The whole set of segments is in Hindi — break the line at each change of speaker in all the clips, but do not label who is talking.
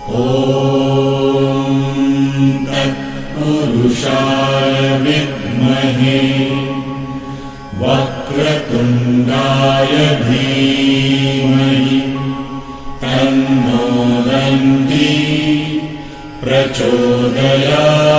ॐ तत्पुरुषाय विद्महे वक्रतुण्डाय धीमहि तन्नो दन्ती प्रचोदयात्।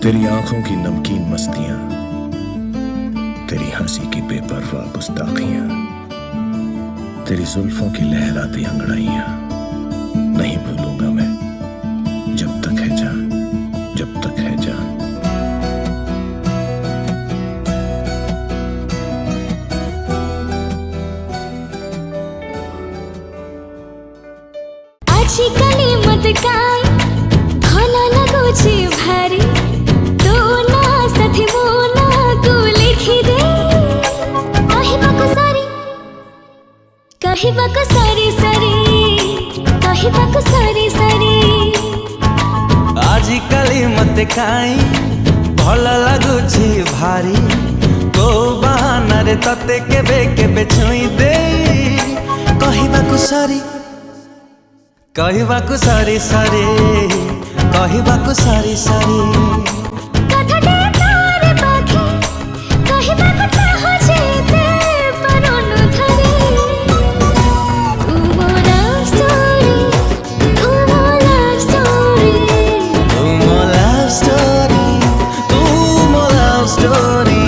तेरी आंखों की नमकीन मस्तियां, तेरी हंसी की बेपरवाह गुस्ताखियां, तेरी जुल्फों की लहराती अंगड़ाइयां नहीं भूलूंगा मैं, जब तक है जान, जब तक है जान।
आजी कली मत काय भला लगुची भारी तू ना सथी मोना को लिखी दे कहिबाको सारी सारी कहिबाको सारी सारी।
आजी कली मत काई भल लगुची भारी को बहाना रे तते केबे केबे छुई दे कहिबाको सारी सारी कहिबाको सारी सारी।
कथटे तारे पाखे कहिबाको चाह जेते परनु धरे तू मो लव स्टोरी तू मो लव स्टोरी
तू मो लव स्टोरी तू मो लव स्टोरी।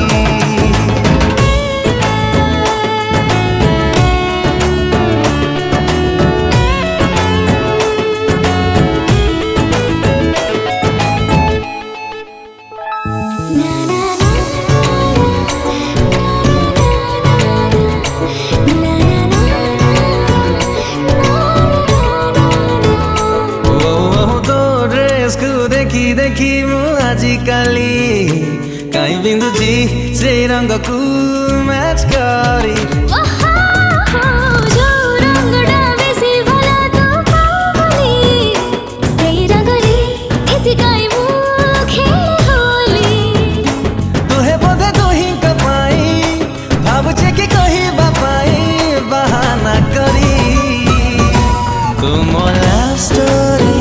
देखी मु आजिकाली कहीं बिंदुची से रंग को मैच करी तुहे बोधे तुही कपाई भावुचे कि कही बापाई बहाना करी तू मो लव स्टोरी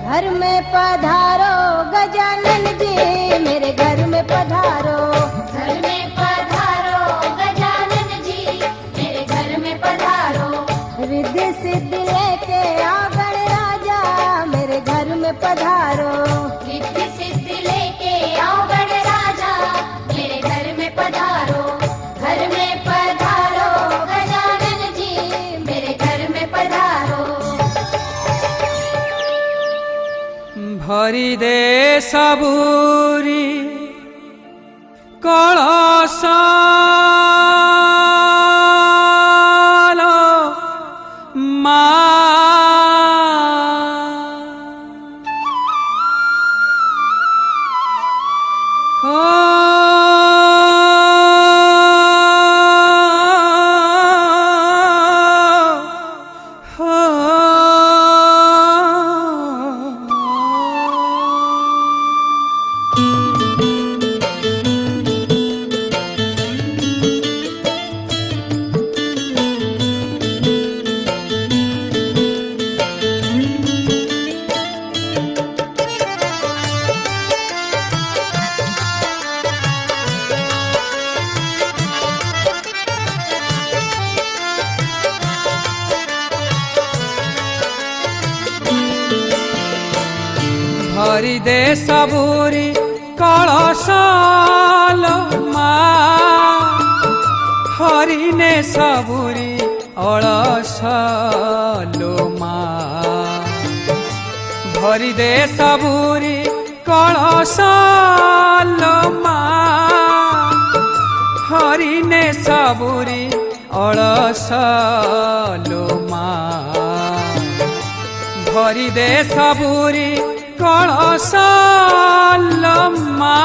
घर में पधारो गजानन जी मेरे घर में पधारो।
घर में पधारो गजानन जी मेरे घर में पधारो।
रिद्धि सिद्धि लेके आओ गणराजा मेरे घर में पधारो।
रिद्धि सिद्धि लेके आओ गणराजा मेरे घर में पधारो। घर में पधारो गजानन जी मेरे घर में पधारो।
भरी दे सबूरी कलश मा ओ भरी दे सबुरी कलशाल मा हरिने सबुरी अलसालो मा भरी दे सबुरी कलशाल मा हरिने सबुरी अलसालो मा भरी दे सबुरी कलशाल मा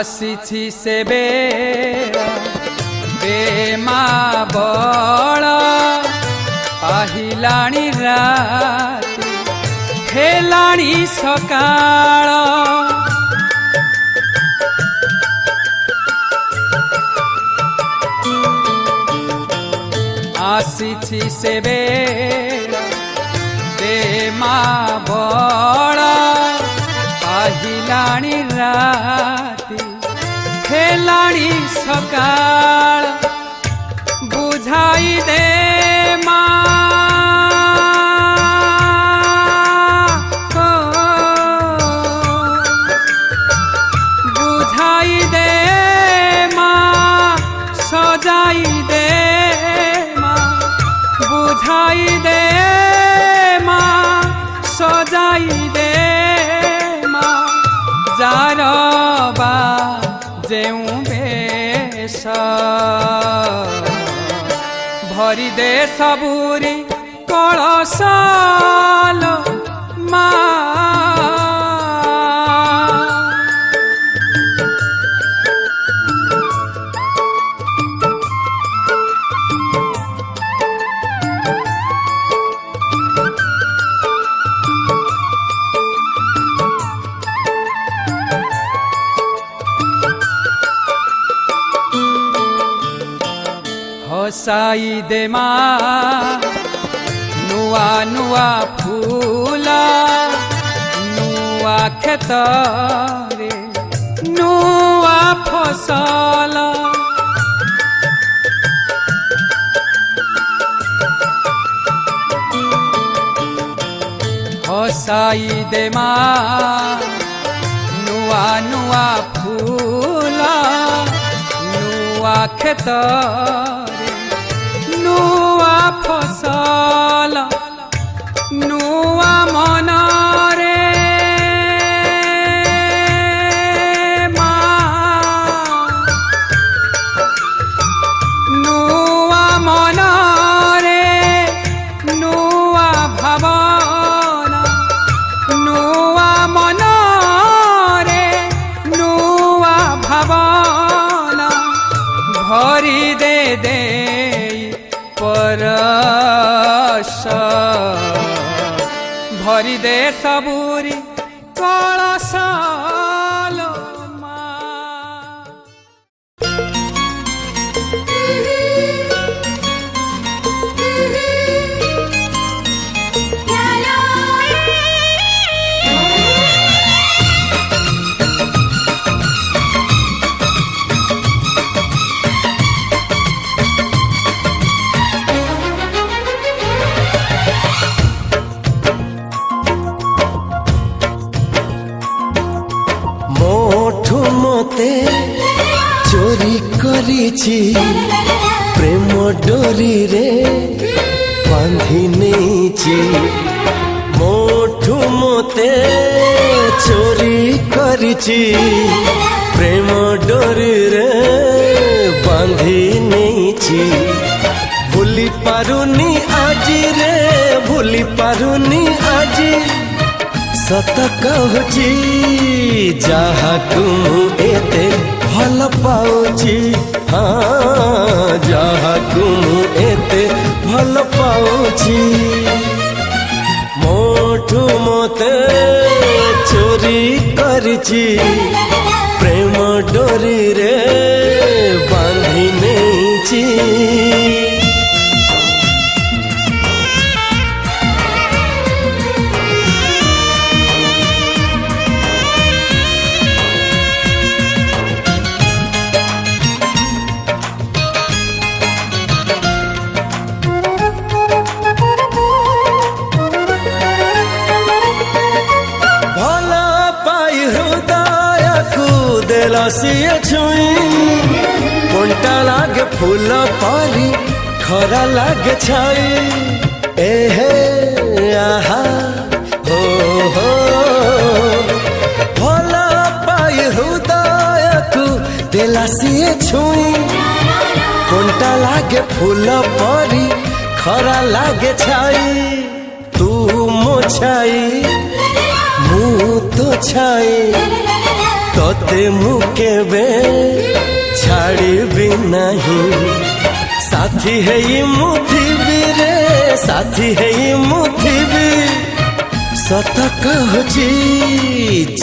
आसीछि से बेड़ा बेमा बड़ा पाहिलाणी राति हेलाणी सकाळ आसीछि से बेड़ा बेमा बड़ा पाहिलाणी राति हेलाणी सकाळ बुझाई दे मा बुझाई दे मा सजाई दे मा बुझाई दे मा सजाई दे मा जारबा जेऊ बेश भरी दे सबुरी कलशाल मा हसाई दे मा नुआ नुआ फूला नुआ खेत रे नुआ फसल हसाई दे मा नुआ नुआ फूला नुआ खेत नुआ फसल नुआ मन रे मा नुआ मन रे नुआ भावना नुआ मन रे नुआ भावना भरी दे दे परश भरी दे सबुरी कलशाल मा
मते चोरी करिछि प्रेम डोरी रे बांधी नेछि मोठू मते चोरी करिछि प्रेम डोरी रे बांधी नेछि भूली पारुनी आजी रे भूली पारुनी आजी सत कहूची जहाँ तुम एते ଭଲ ପାଉଛି ହଁ ଯାହାକୁ ମୁଁ ଏତେ ଭଲ ପାଉଛି ମୋଠୁ ମୋତେ ଚୋରି କରିଛି ପ୍ରେମ ଡୋରିରେ ବାନ୍ଧି ନେଇଛି सिए छुई कंटा लागे फूल पारी खरा लागे छाई एहे आहा हो भला पाई हृदय को देला सिए छुई कंटा लागे फूल पारी खरा लागे छाई तू मो छाई मु तो छाई तोते मुकेबे छाड़बी नहीं साथी है ये मुथिबी रे साथी है ये मुथिबी सत कहूची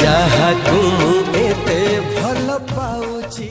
जहा तुम एते भल पाउची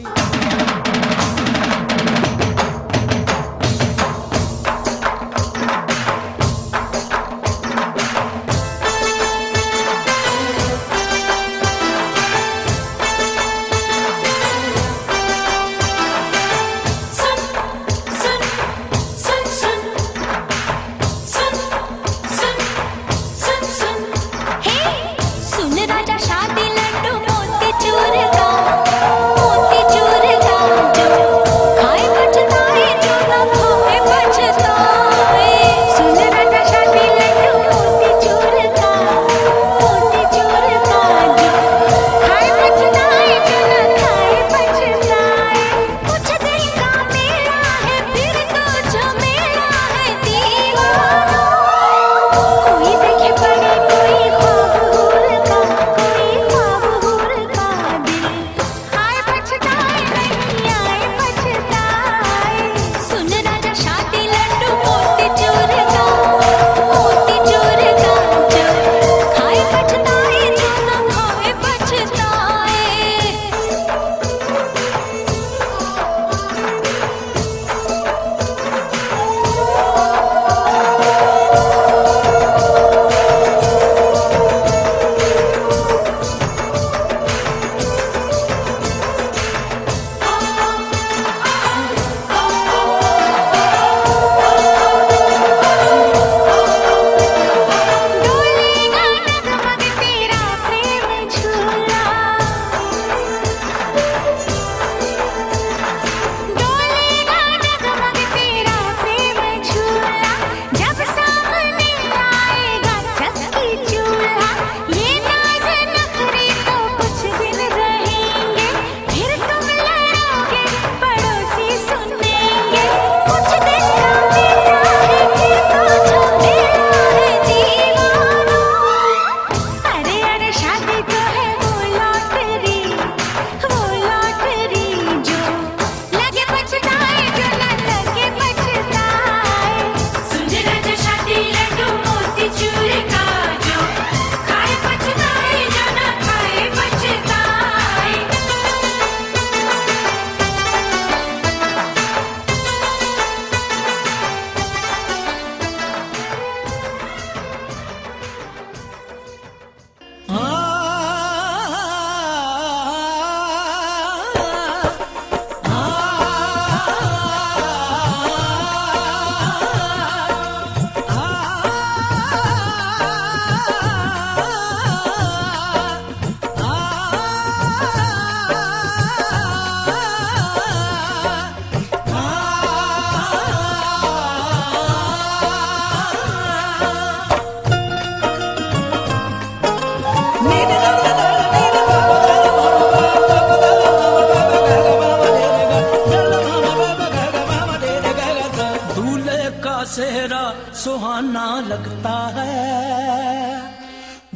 सेहरा सुहाना लगता है,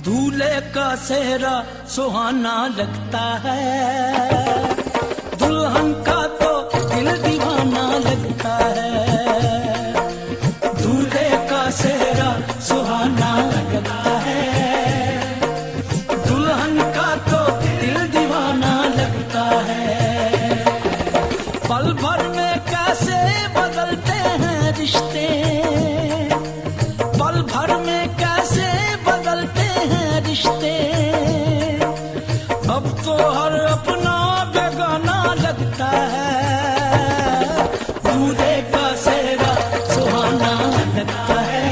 दूल्हे का सेहरा सुहाना लगता है। दुल्हन का तो दिल दीवाना लगता है, दूल्हे का सेहरा सुहाना लगता है, दुल्हन का तो दिल दीवाना लगता है। पल भर में कैसे बदलते हैं रिश्ते, पल भर में कैसे बदलते हैं रिश्ते, अब तो हर अपना बेगाना लगता है, दूल्हे का सेहरा सुहाना लगता है,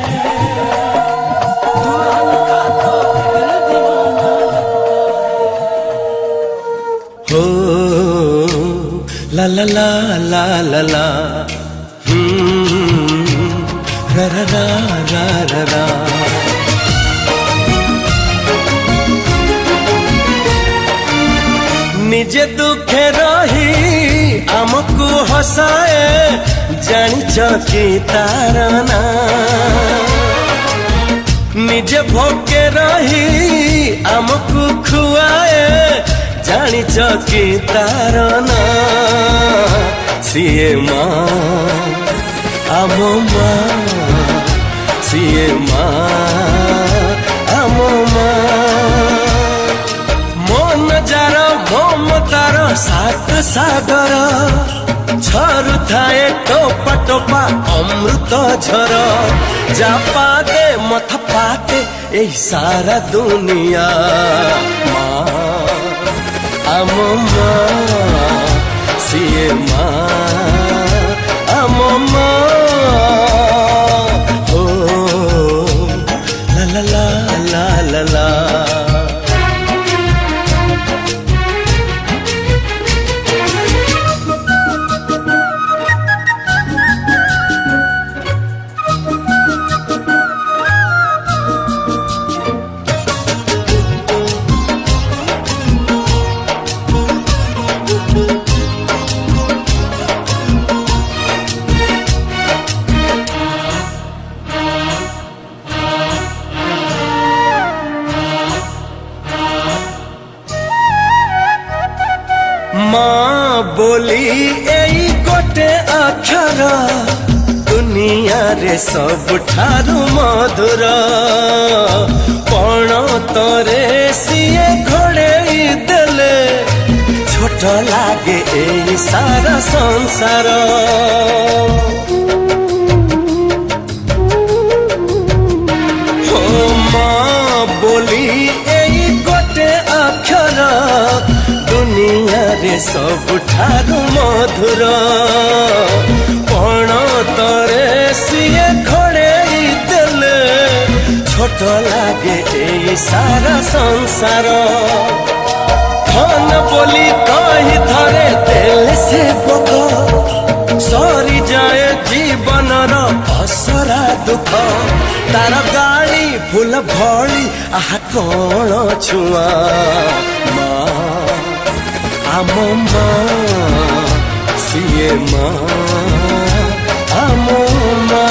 दुल्हन का तो दिल दीवाना लगता है।
हो ला ला ला ला ला ला, रा रा रा रा रा रा। निजे दुखे रही आमको हसाए, जानिच कि तार ना, निजे भोके रही आमको खुआए, जानिच कि तार ना, सिए माँ आम माँ, सिए माँ आम माँ। मन जार ममतार सात सागर, झरु थाए टोपा टोपा अमृत झर, जा पाते मथ पाते यही सारा दुनिया। माँ आम माँ, सिए माँ आम माँ। ओ ला ला ला ला ला ला। माँ बोली एई गोटे अक्षर, दुनिया रे सबठारु मधुर, पण तरे सिए घोड़ेई देले, छोट लागे एई सारा संसार। हो माँ बोली एई गोटे अक्षर, दुनिया रे सबठारु मधुर, पण तरे सिए घोड़ेई देले, छोट लागे एई सारा संसार। धन बोली कही धरे देले से पक, सरी जाए जीवनर असरा दुख, तार गाड़ी फूल भली आहा कौन छुआ। माँ आम माँ, सिए माँ आम माँ।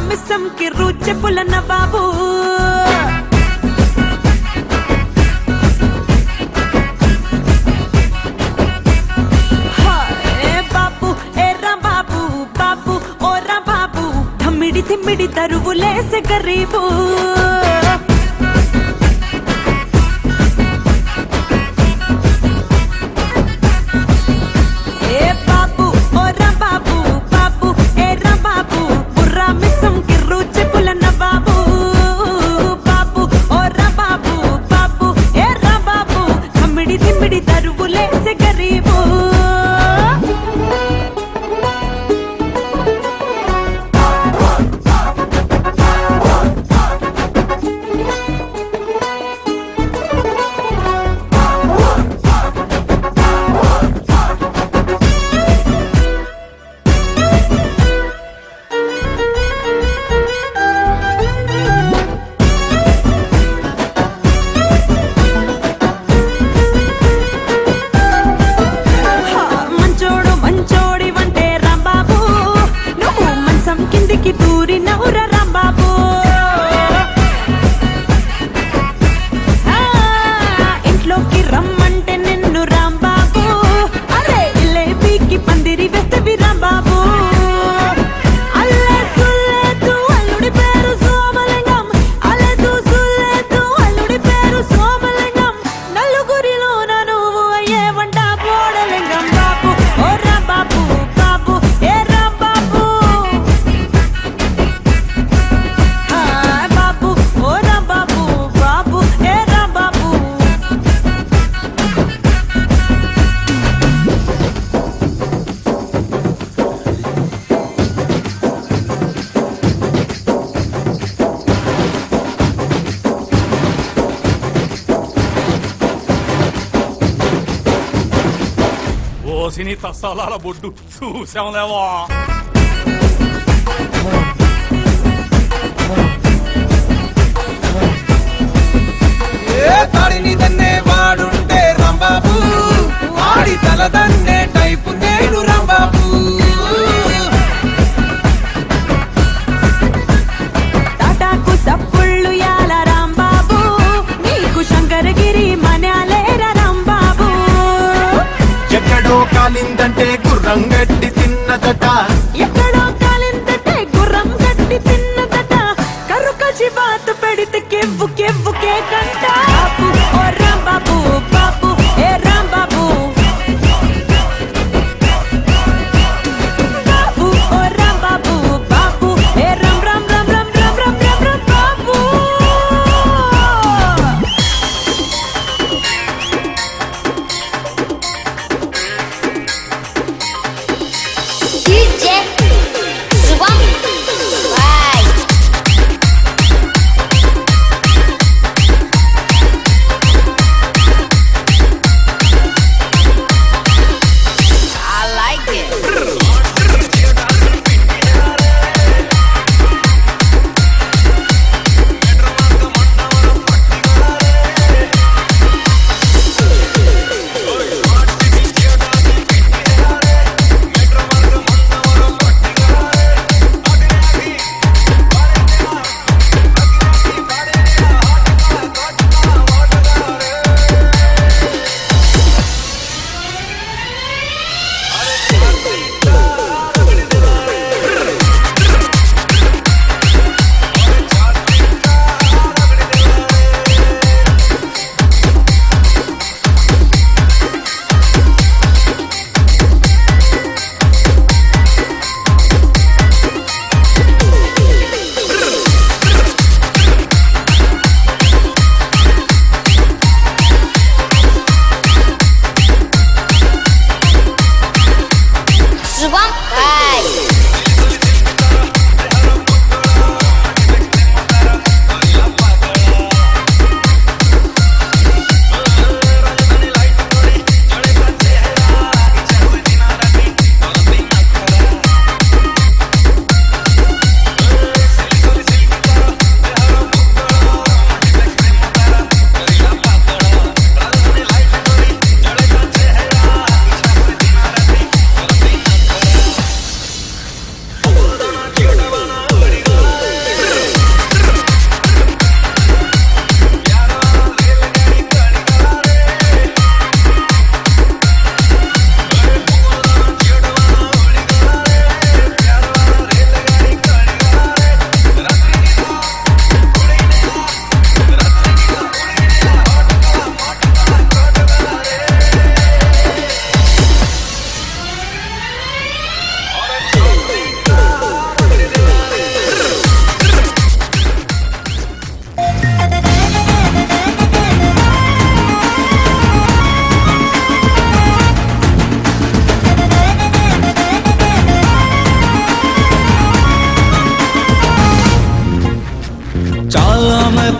మిస్సం కి రూచె పులన్న బాబు బాబు ఎర్ర బాబు బాబు ఓరా బాబు ధమ్మిడి తిమ్మిడి తరువులేసే గరీబు
ఓసిని తస్సాల బొడ్డు చూసాంలేవా
తాడిని దన్నే వాడుంటే రాంబాబు ఆడి తల దన్నే టైపు నేను రాంబాబు
టాటాకు సప్పుళ్ళు యాల రాంబాబు నీకు శంకరగిరి మనాలేర రాంబాబు
ఎక్కడో కాలిందంటే గుర్రం గడ్డి తిన్నదట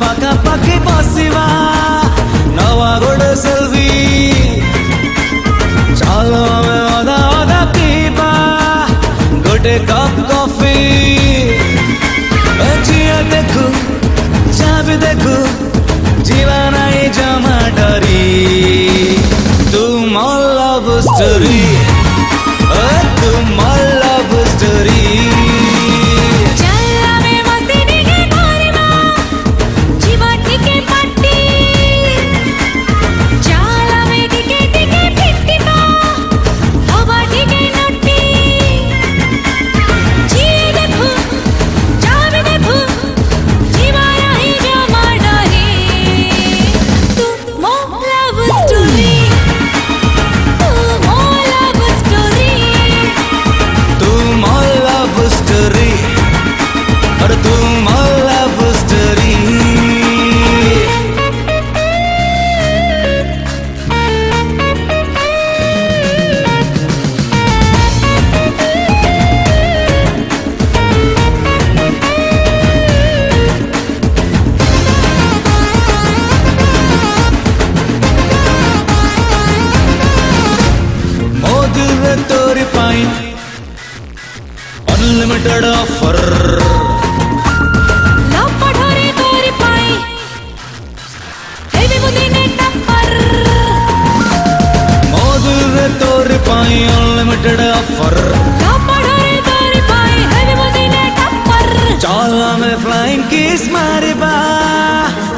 ପାଖାପାଖି ବସିବା ନବା ଗୋଟେ ସେଲ୍ଫି ଚାଲ ଆମେ ଅଧା ଅଧା ପିଇବା ଗୋଟେ କପ୍ କଫି ଯିଏ ଦେଖୁ ଯାହା ବି ଦେଖୁ ଯିବା ନାହିଁ ଜମା ଡରି ତୁ ମୋ ଲଭ୍ ଷ୍ଟୋରି ତୁ ମୋ ଲଭ୍ ଷ୍ଟୋରି तोरी पाई अनलिमिटेड ऑफर तोरी पाई मोदुल तोरी पाई अनलिमिटेड ऑफर चल में फ्लाइंग किस मारिबा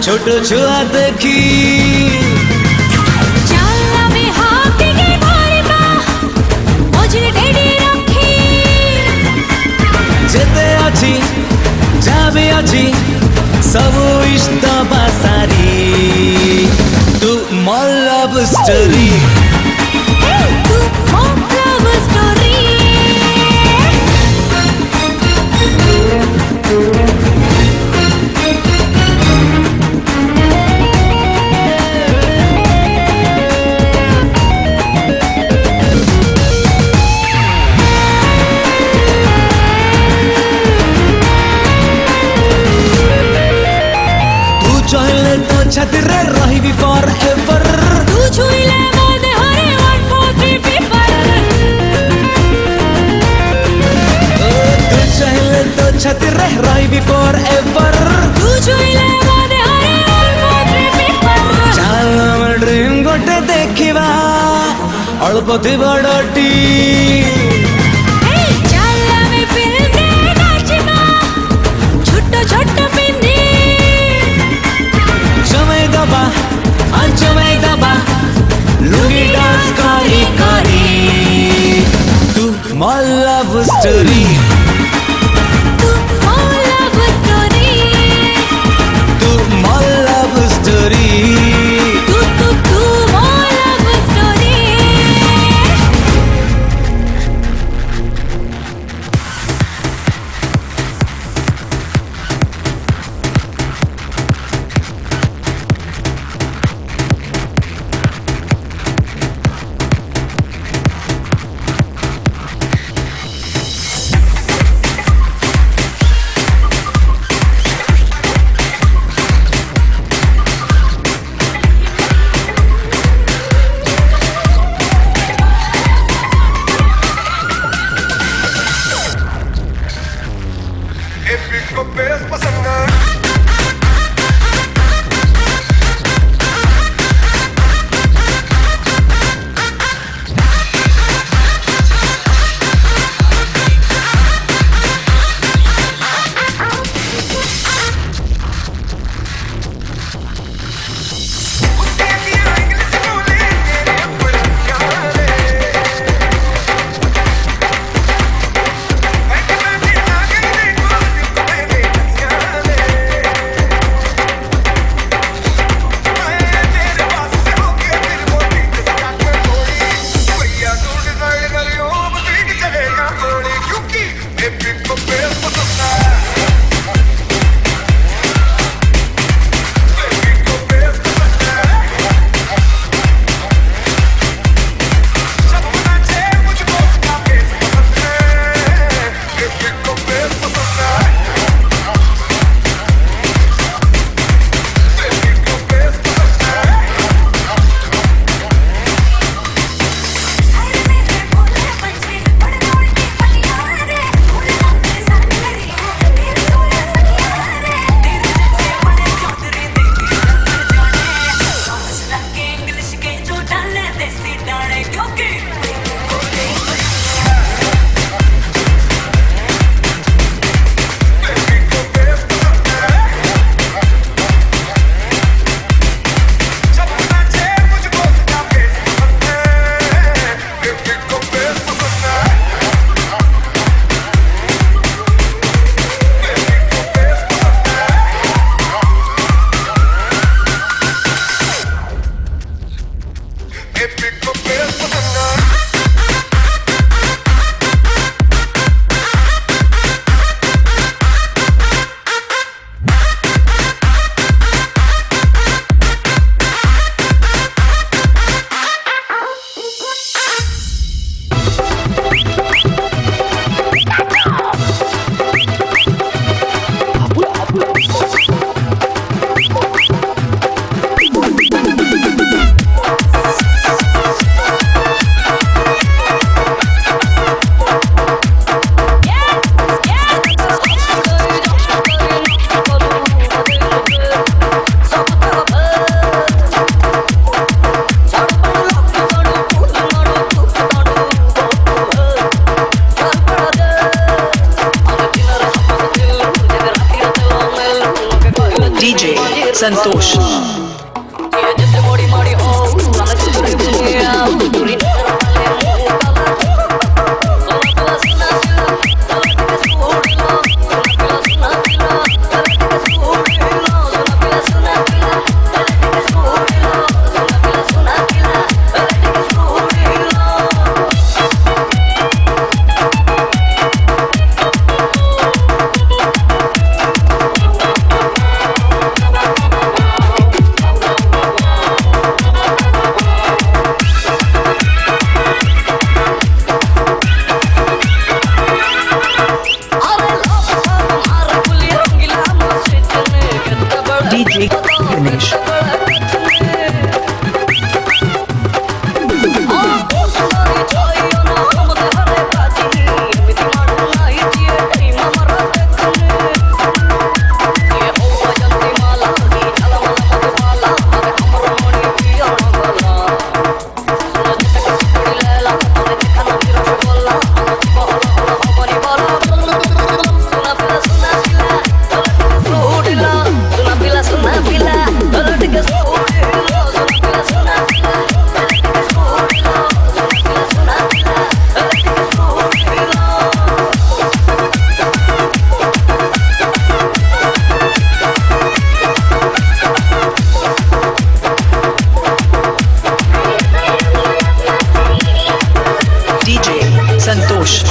छोट छुआ देखी जेते अच्छी जाबे अच्छी सब इष्ट बासारी तू मो लव स्टोरी तू मो लव स्टोरी चाहे तो छतरे रही फॉर एवर तू छुईले मोदे हरे 1 4 3 पेपर तू चाहे तो छतरे रही फॉर एवर तू छुईले मोदे हरे 1 4 3 पेपर चल हम ड्रीम गोटे देखिबा अल्पति बड़टी चल हम फिल्म दे नाचिबा छोट छोट पिंदी जमाई दबा लुंगी डांस करी करी तू मो लव स्टोरी तू मो लव स्टोरी तू मो लव स्टोरी तू मो लव स्टोरी संतोष DJ Ganesh संतोष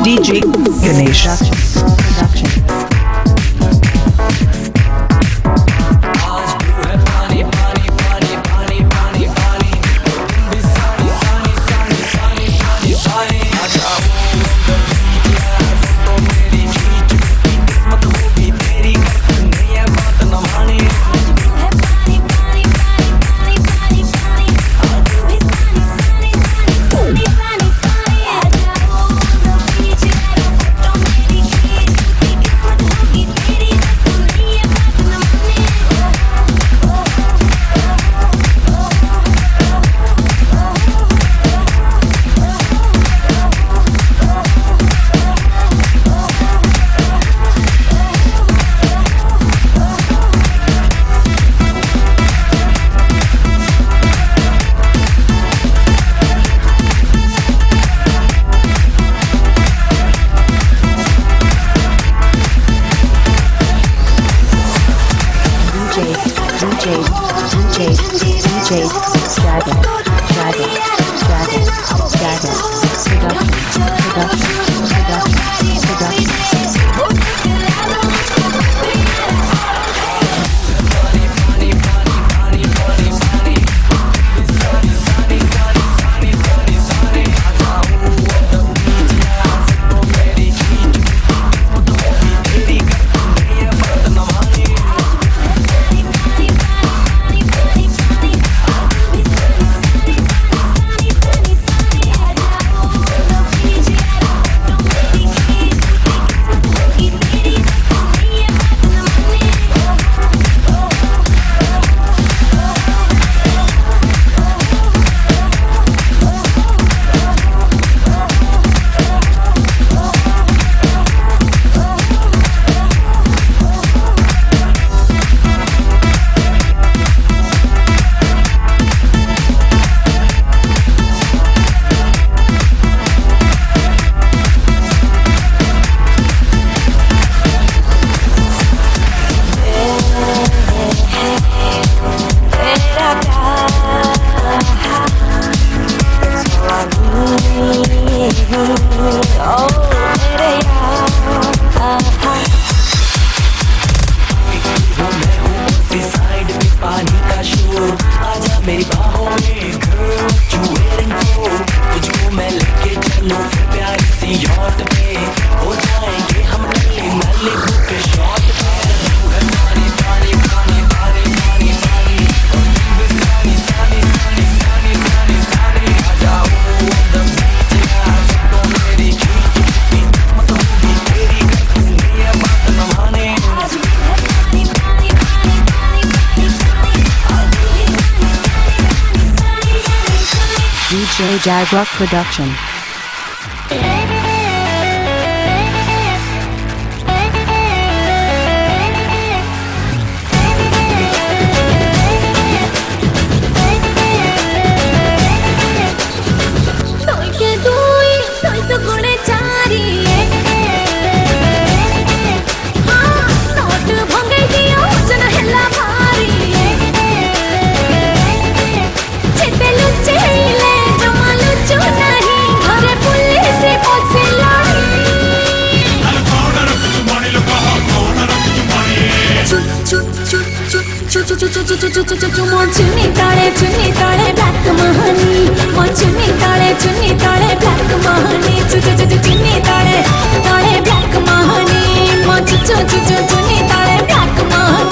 DJ Ganesh Production
DJ Jagrock Production.
चुन्नी ताले ब्लैक महानी मो चुन्नी ताले ब्लैक महानी चुन्नी ताले ब्लैक महानी मो चुन्नी ताले ब्लैक महानी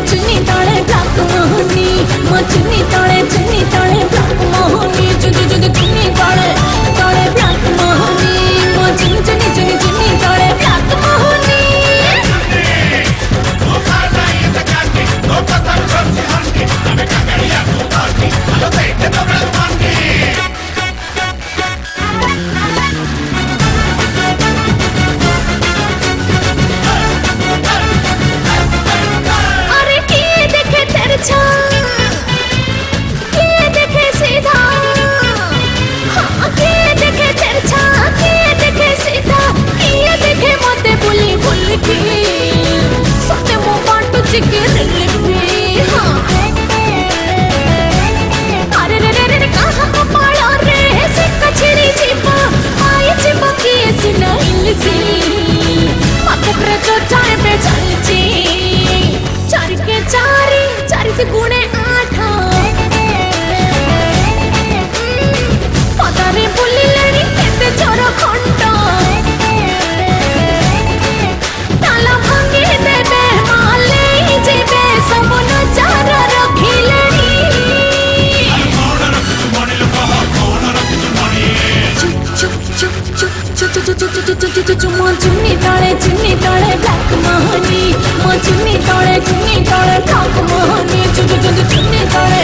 चुन्नी ताले ब्लैक मोहनी मो चुन्नी ताले ब्लैक मोहनी चुन्नी ताले ब्लैक मोहनी मो चुन्नी ताले ब्लैक मोहनी चारि गुणे 8 पदारे बुलिलेनी केते चोर खंड ताला भांगी देबे माले जेबे सब नजार रखिलेनी मो चुन्नी ताले ब्लैक मोहनी मो चुन्नी ताले ब्लैक मोहनी चुन्नी ताले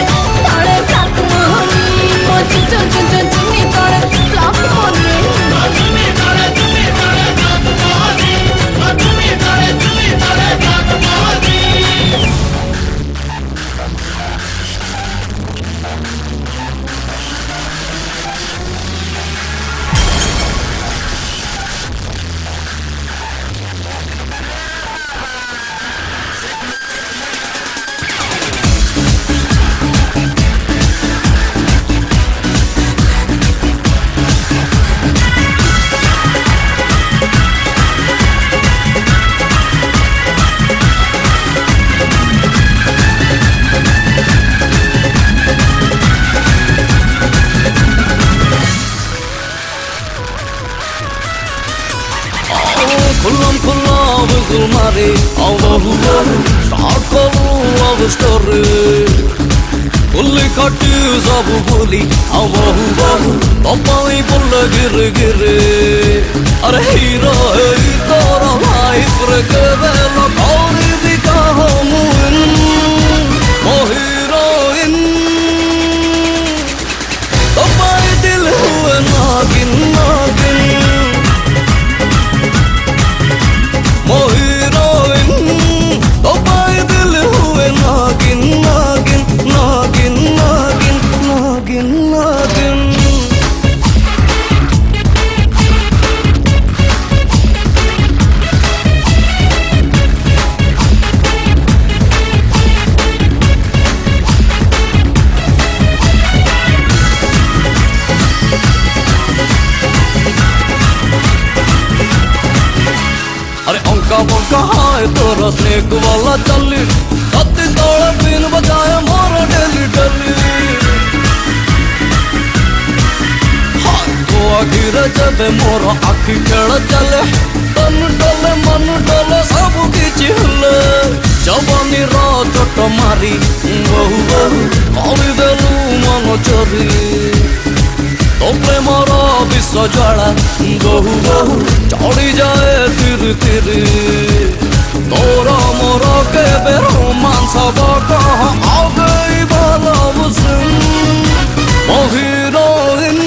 ब्लैक मोहनी मो चुन्नी ताले ब्लैक मोहनी
मारे Bully cut is a bully, Papa pull a giri. Are hero, life, Rekabella, है तोरा स्नेक वाला चली छाती तोड़े बीन बजाए मोर डेली डेली तो आखिर जब मोर आखि खेल चले तन डोले मन डोले सब किछि हिले जवानी रा चोट मारी बहु बहु मारी देलु मन चोरी तो प्रेमर विश्व ज्वाला बहु बहु चढ़ी जाए तिर तिर तोर मोर केबे रोमांस कह आ गई भला मुस्लिम मोहिरोइन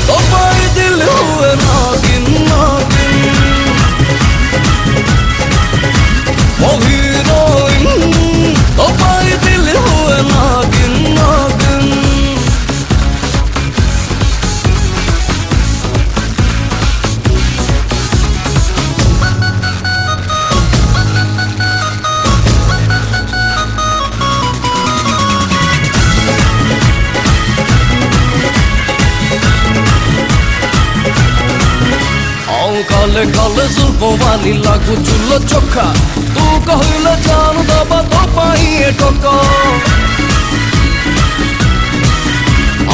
तो पाई दिल हुए नागिन नागिन मोहिरोइन तो पाई दिल हुए नागिन नागिन काले काले जुल्फों वाली लागू चुल्लो चोखा तू कहले जान दबा तो पाइए टोका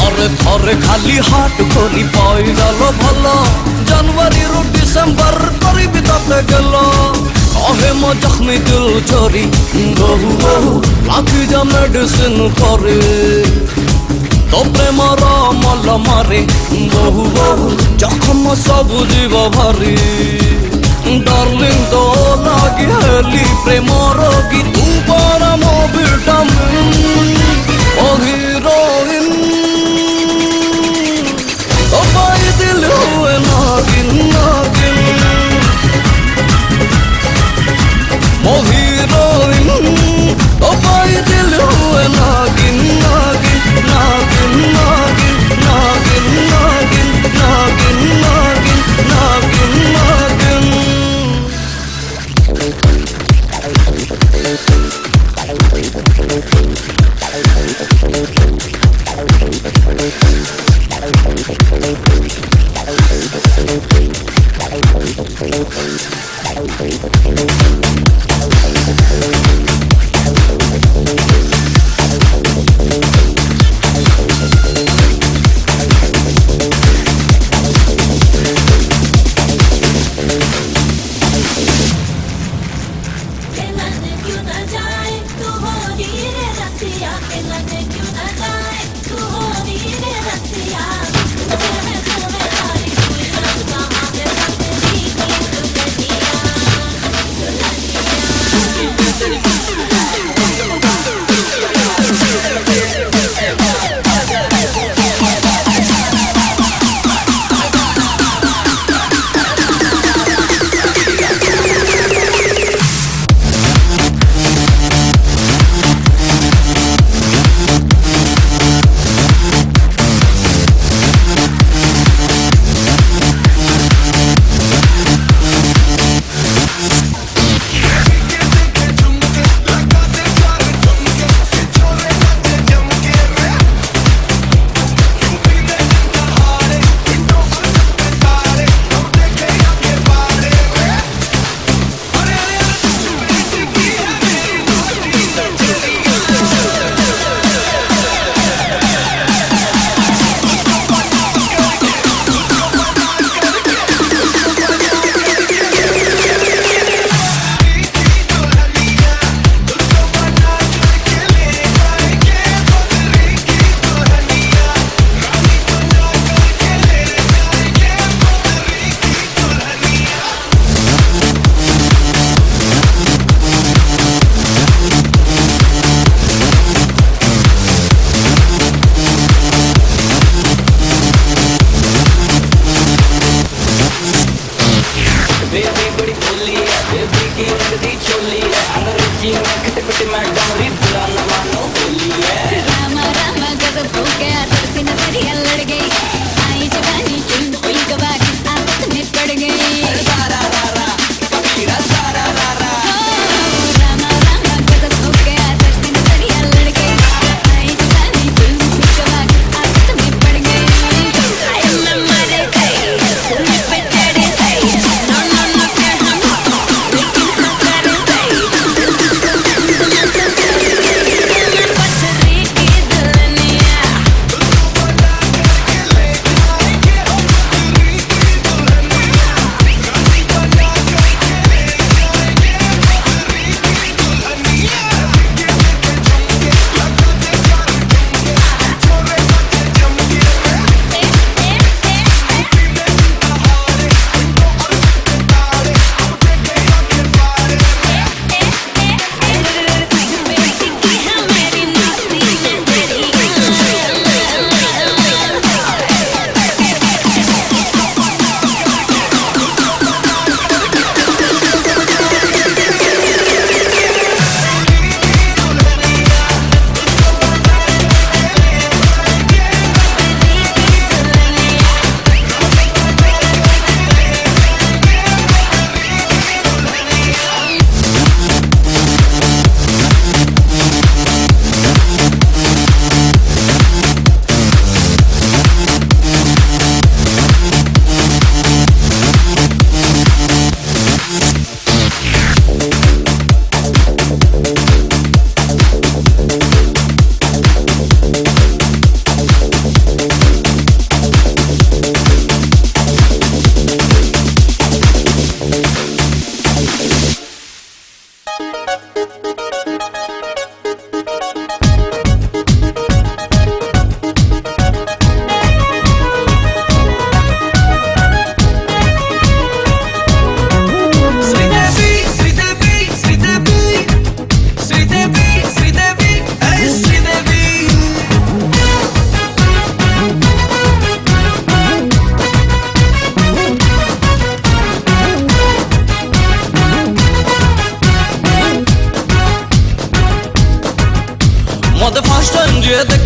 अरे थरे खाली हाट खोली पाई डालो भला जनवरी रु डिसेंबर करी बिताते गेलो कहे मो जख्मी दिल चोरी बहु बहु लाखी जा मेडिसिन करे तो प्रेमर मल मारे बहु बहु जखम सब जीव भारी डार्लिंग तो लागी हेली प्रेम रोगी तू पारा मो विटामिन ओ हीरोइन तो पाई दिल हुए नागिन नागिन ओ हीरोइन तो पाई दिल हुए नागिन नागिन नागिन नागिन नागिन नागिन नागिन नागिन नागिन नागिन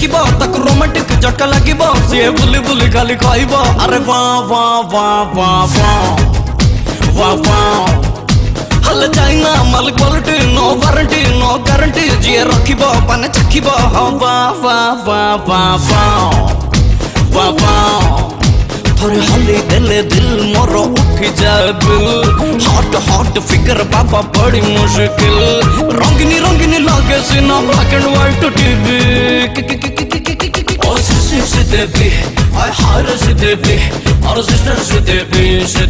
देखिबो तक रोमांटिक झटका लागिबो से बुली बुली खाली खाइबो अरे वाह वाह वाह वाह वाह वाह वाह हल चाइना माल quality no warranty no guarantee जे रखिबो पाने चखिबो वाह वाह वाह वाह वाह वाह वाह थोड़े हली दिले दिल मोरो उठी जाए बिल हॉट हॉट फिकर बाबा बड़ी मुश्किल रंगीनी रंगीनी लागे सीना ब्लैक एंड व्हाइट टीवी ओ सी देवी आई हार सी देवी और सिस्टर सी देवी ओ सी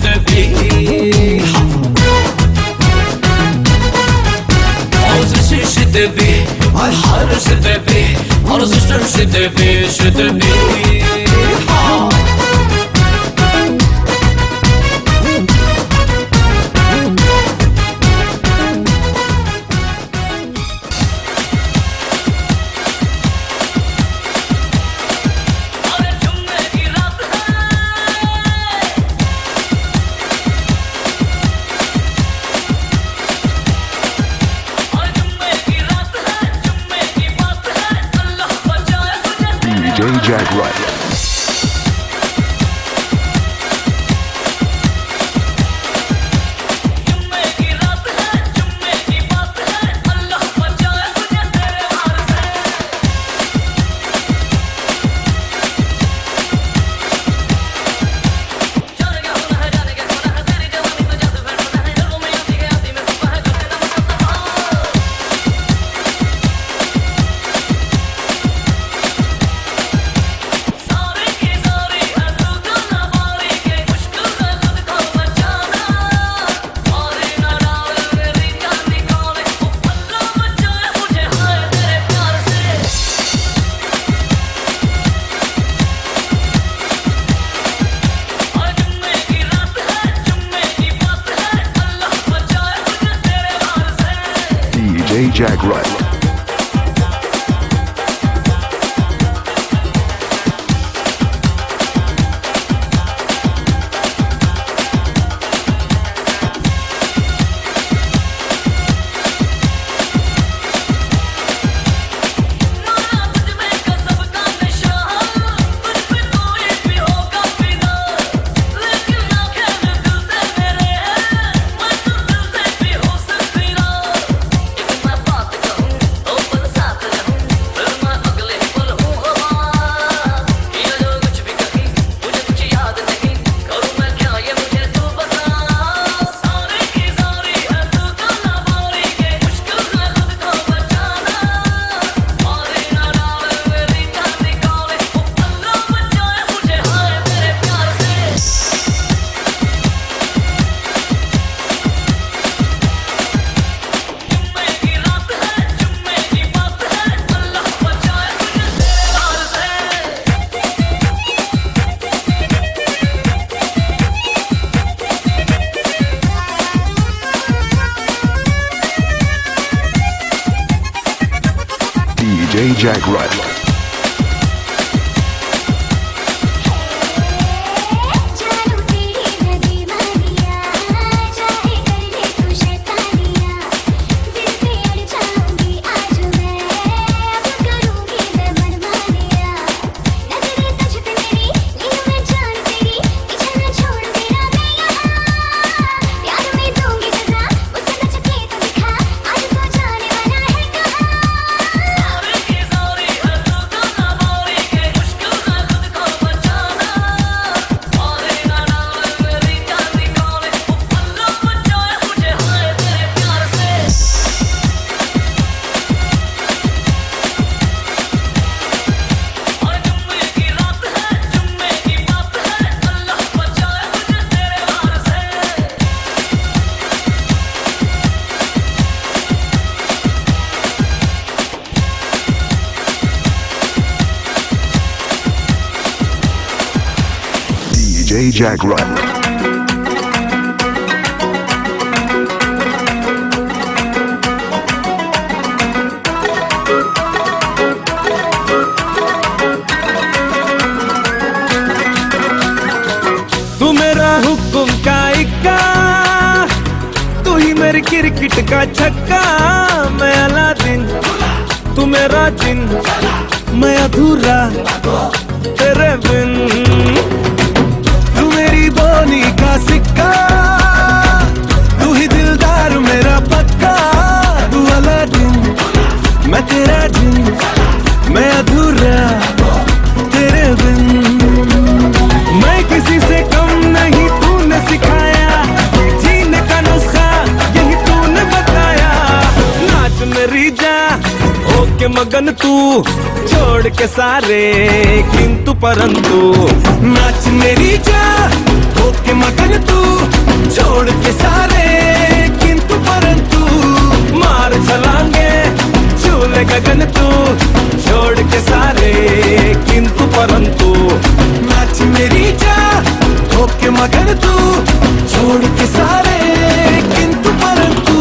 देवी आई हार सी देवी और सिस्टर सी देवी
DJ Jack Ryder. DJ Jack Ryder. DJ Jack Ryder. DJ Jack Ryder.
तू मेरा हुक्म का इक्का, तू ही मेरी क्रिकेट का छक्का। मैं अलादीन, तू मेरा जिन, मैं अधूरा तेरे बिन। तू मेरी बोनी का सिक्का, तू ही दिलदार मेरा पक्का। तू अलादीन मैं तेरा जिन, मैं अधूरा तेरे बिन। मैं किसी से कम नहीं, तूने सिखाया जीने का नुस्खा, यही तूने बताया। नाच मेरी जा होके मगन तू, छोड़ के सारे किंतु परंतु। नाच मेरी जा होके मगन तू, छोड़ के सारे किंतु परंतु। मार छलांगे झूले गगन तू, छोड़ के सारे किंतु परंतु। नाच मेरी जा होके मगन तू, छोड़ के सारे किंतु परंतु।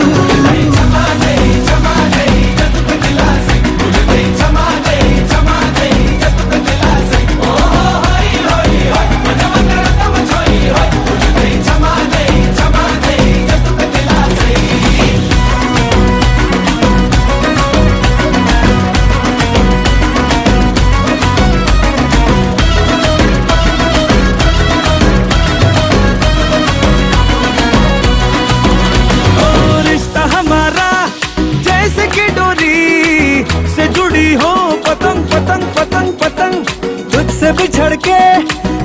पतंग पतंग पतंग पतंग, तुझसे बिछड़ के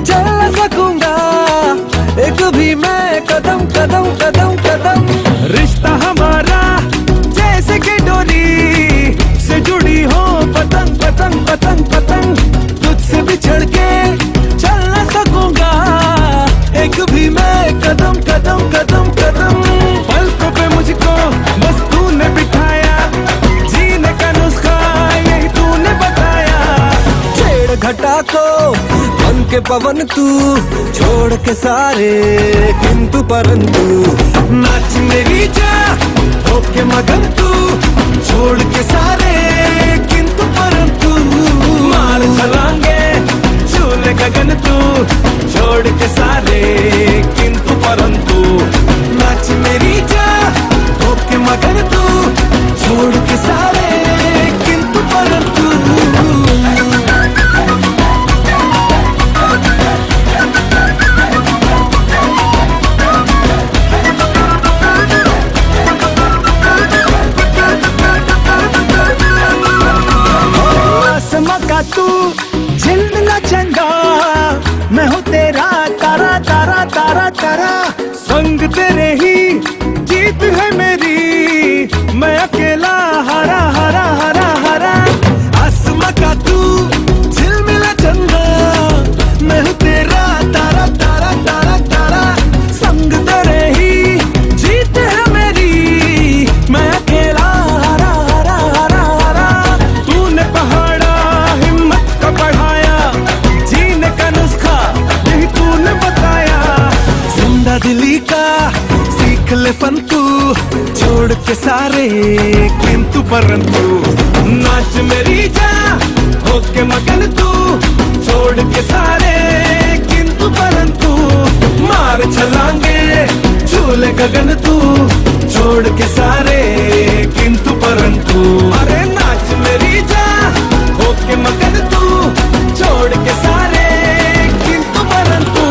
चल न सकूंगा एक भी मैं कदम कदम कदम कदम। रिश्ता हमारा जैसे कि डोरी से जुड़ी हो, पतंग पतंग पतंग पतंग। तुझसे बिछड़ के चल न सकूंगा एक भी मैं कदम कदम कदम कदम। पलकों पे मुझको बस तूने बिठाया, जीने का नुस्खा यही तूने बताया। छेड़ घटा को बन के पवन तू, छोड़ के सारे किंतु परंतु। नाच मेरी जा होके मगन तू, छोड़ के सारे किंतु परंतु। मार छलांगे झूले गगन तू, छोड़ के सारे किंतु परंतु। नाच मेरी जा होके मगन तू, छोड़ के सारे किंतु परंतु। आसमां का तू झिलमिला चंदा, मैं हूँ तेरा तारा तारा तारा तारा। संग तेरे ही जीत है मेरी, मैं अकेला हरा हरा हरा हरा। आसमां का तू झिलमिला चंदा, मैं हूँ तेरा तारा तारा तारा तारा। संग तेरे ही जीत है मेरी, मैं अकेला हरा हरा हरा हरा। तूने पहाड़ा हिम्मत का बढ़ाया, जीने का नुस्खा यही तूने बताया। जिंदा दिली का सीख ले फन तू, छोड़ के सारे किंतु परंतु। नाच मेरी जा होके मगन तू, छोड़ के सारे किंतु परंतु। मार छलांगे झूले गगन तू, छोड़ के सारे किंतु परंतु। अरे नाच मेरी जा होके मगन तू, छोड़ के सारे किंतु परंतु।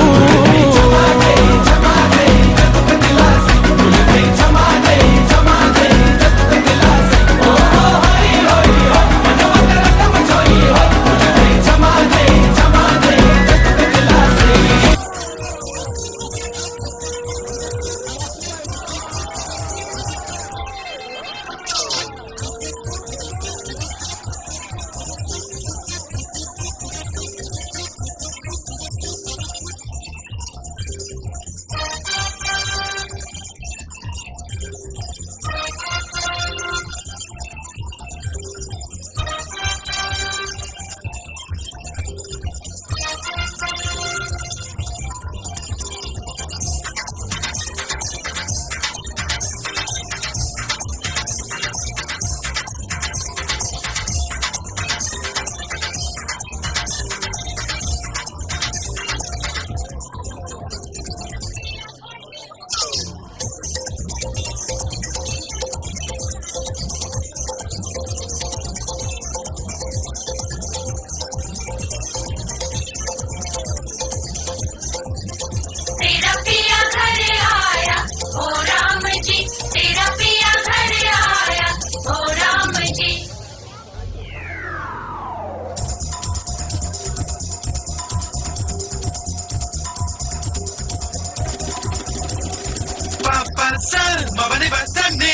ni ba sani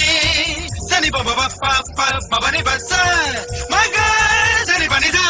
sani ba ba ba pa pa ba ba ni ba sa ma ga sani ba ni sa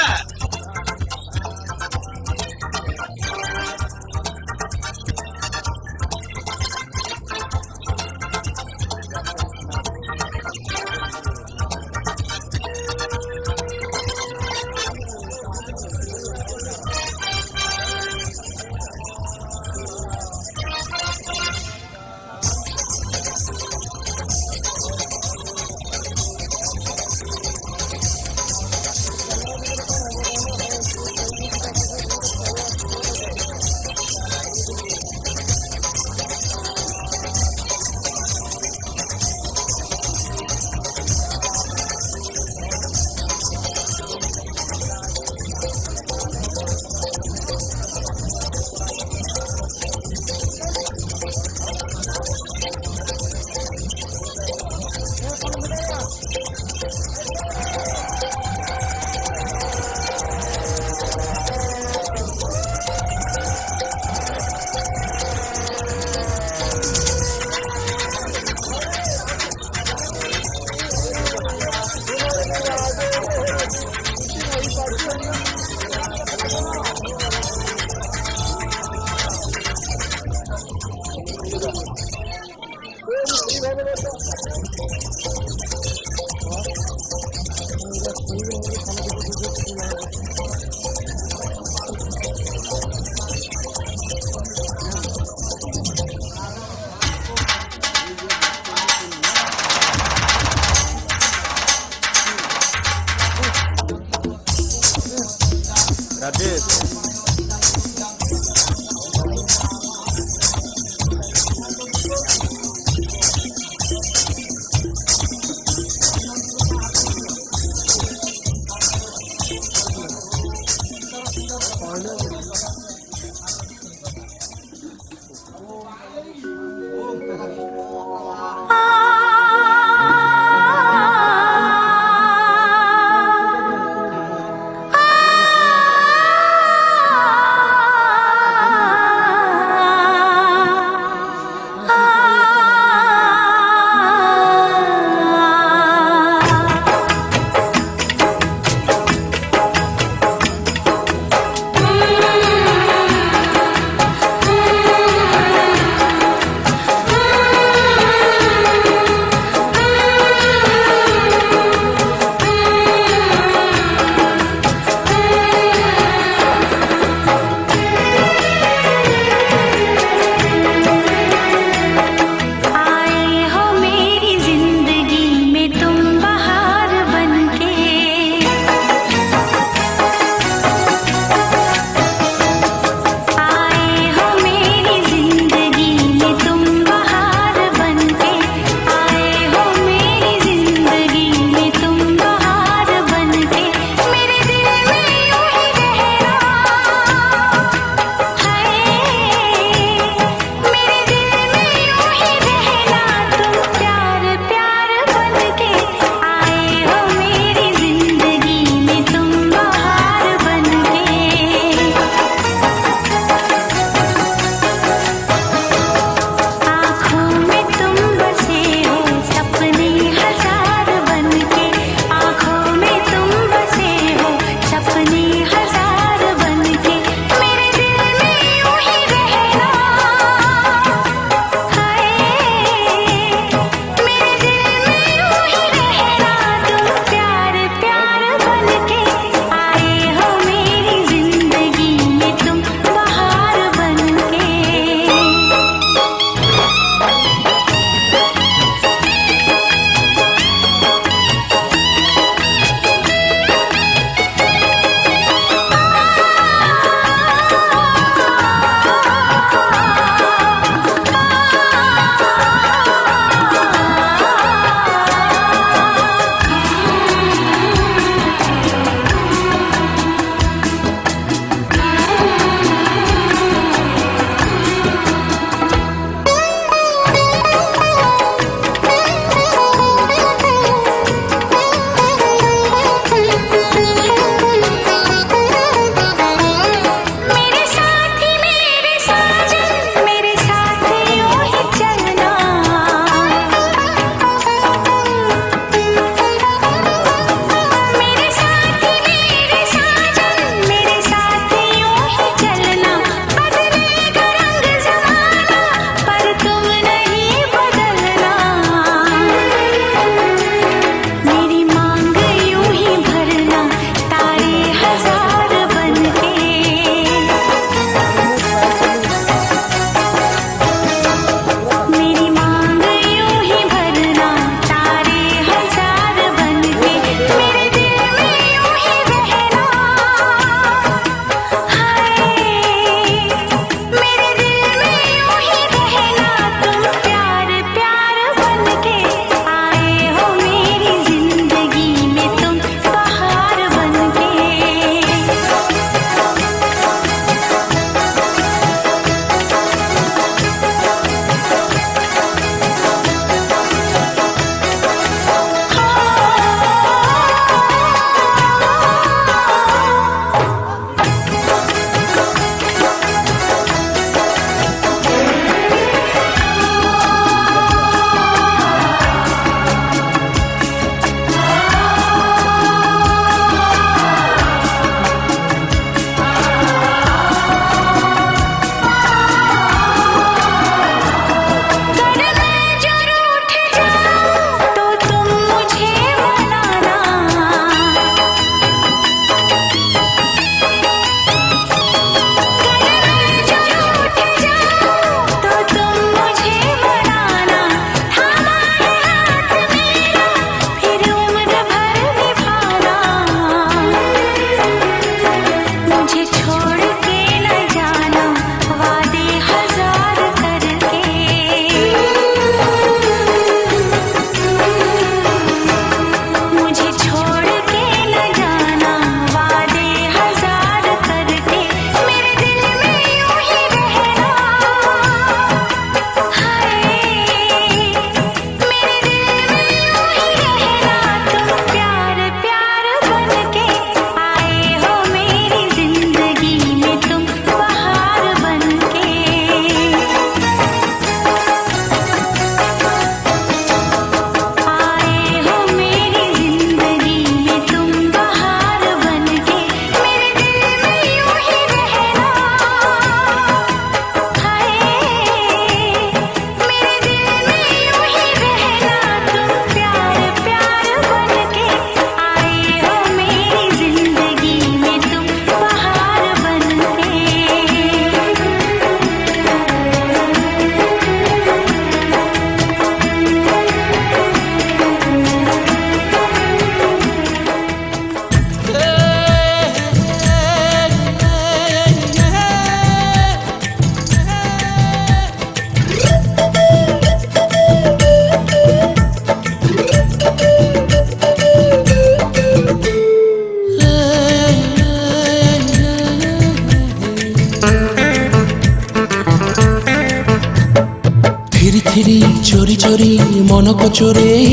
ମନକୁ ଚୋରେଇ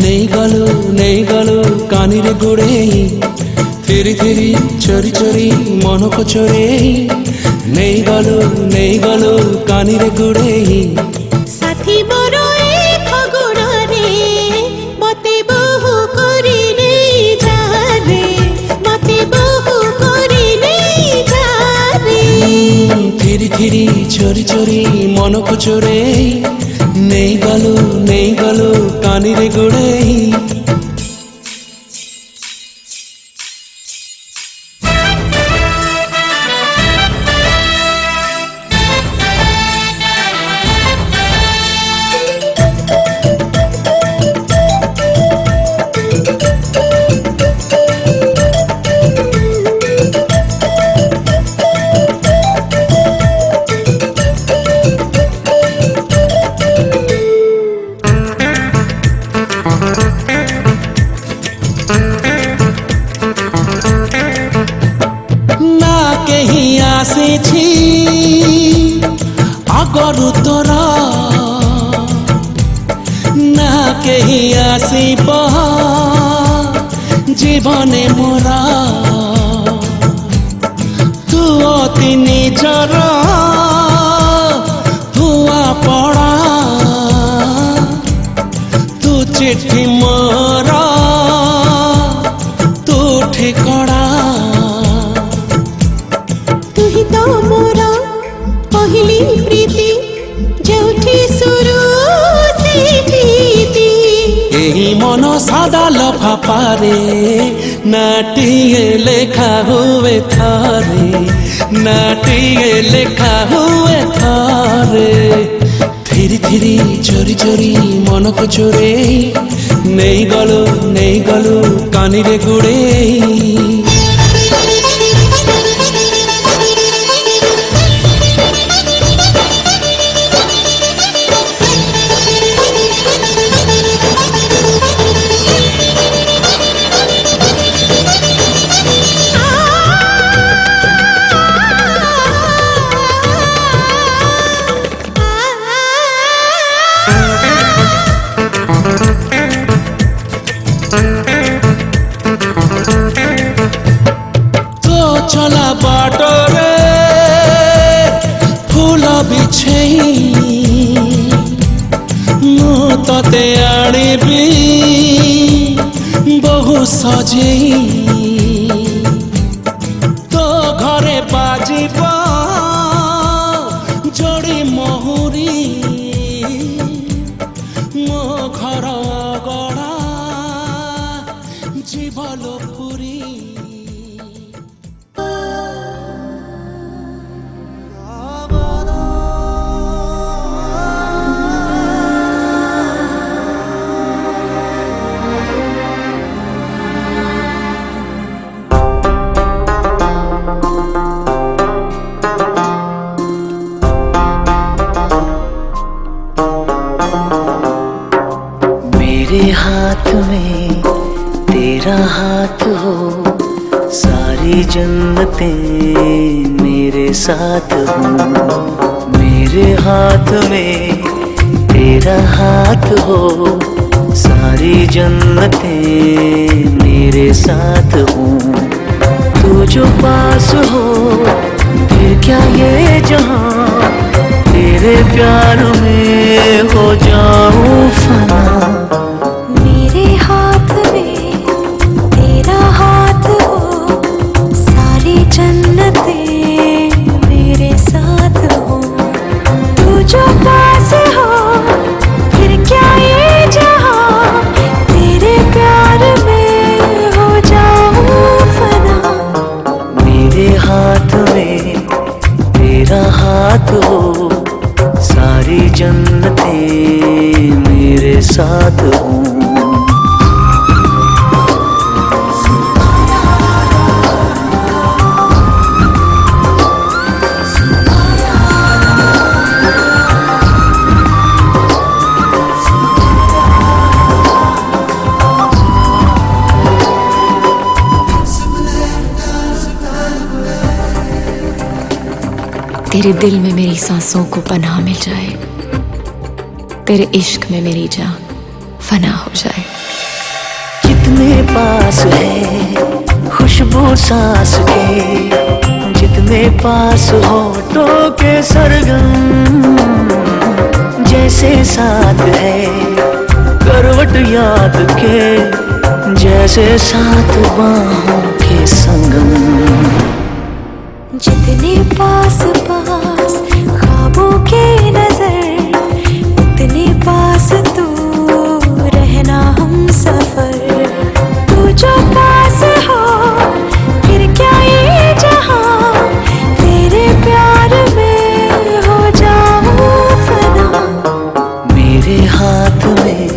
ନେଇଗଲୁ କାନିରେ ଗୋଡ଼େଇ ଥିରି ଥିରି ଚୋରି ଚୋରି ମନକୁ ଚୋରେଇ ନେଇଗଲୁ କାନିରେ ଗୋଡ଼େଇ
ସାଥୀ ମୋର ଏ ଫଗୁଣରେ ମତେ ବହୁ କରି ନେଇ ଯାରେ ମତେ ବହୁ କରି ନେଇ ଯାରେ
ଥିରି ଥିରି ଚୋରି ଚୋରି ମନକୁ ଚୋରେଇ ନେଇଗଲୁ କାନିରେ ଗୋଡ଼େଇ ଆସିଛି ଆଗରୁ ତୋର ନା କେହି ଆସିବ ଜୀବନେ ମୋର ତୁ ଅତି ନିଜର ଧୂଆ ପଡ଼ା ତୁ ଚିଠି ମୋର ତୁ ଠିକଣା
तो मोरा पहली प्रीति जोठी शुरू से थी
एही मन सादा लफापारे नाटिए लेखा हुए थारे थिरी थिरी चोरी चोरी मन को चोरे नेइगलु कानिरे गुड़े चला बाटरे फूल बिछेई मु तते आनिबी बहु सजेई तो घरे बाजिब जोड़ी महुरी मो घर गड़ा जीवलो पुरी
मेरे हाथ में तेरा हाथ हो सारी जन्नतें मेरे साथ हो मेरे हाथ में तेरा हाथ हो सारी जन्नतें मेरे साथ हो तू जो पास हो फिर क्या ये जहां तेरे प्यार में हो जाऊं फना
मेरे हाथ में तेरा हाथ हो सारी जन्नतें मेरे साथ हो तू जो पास हो फिर क्या ये जहां तेरे प्यार में हो जाऊं फना
मेरे हाथ में तेरा हाथ हो सारी जन्नतें मेरे साथ हो
तेरे दिल में मेरी सांसों को पनाह मिल जाए
तेरे इश्क में मेरी जान फना हो जाए।
जितने पास है खुशबू सांस के, जितने पास होठों के सरगम, जैसे साथ है करवट याद के, जैसे साथ बाहों के संगम।
जितने पास पास ख्वाबों के नजर, उतने पास तू रहना हम सफर। तू जो पास हो फिर क्या ये जहां, तेरे प्यार में हो जाऊं फना।
मेरे हाथ में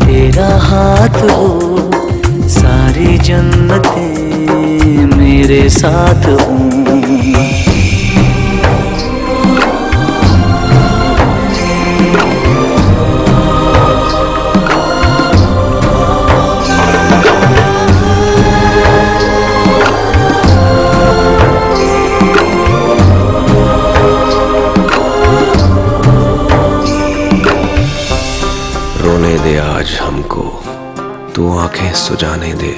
तेरा हाथ हो, सारी जन्नतें मेरे साथ हों।
रोने दे आज हमको, तू आंखें सुजाने दे,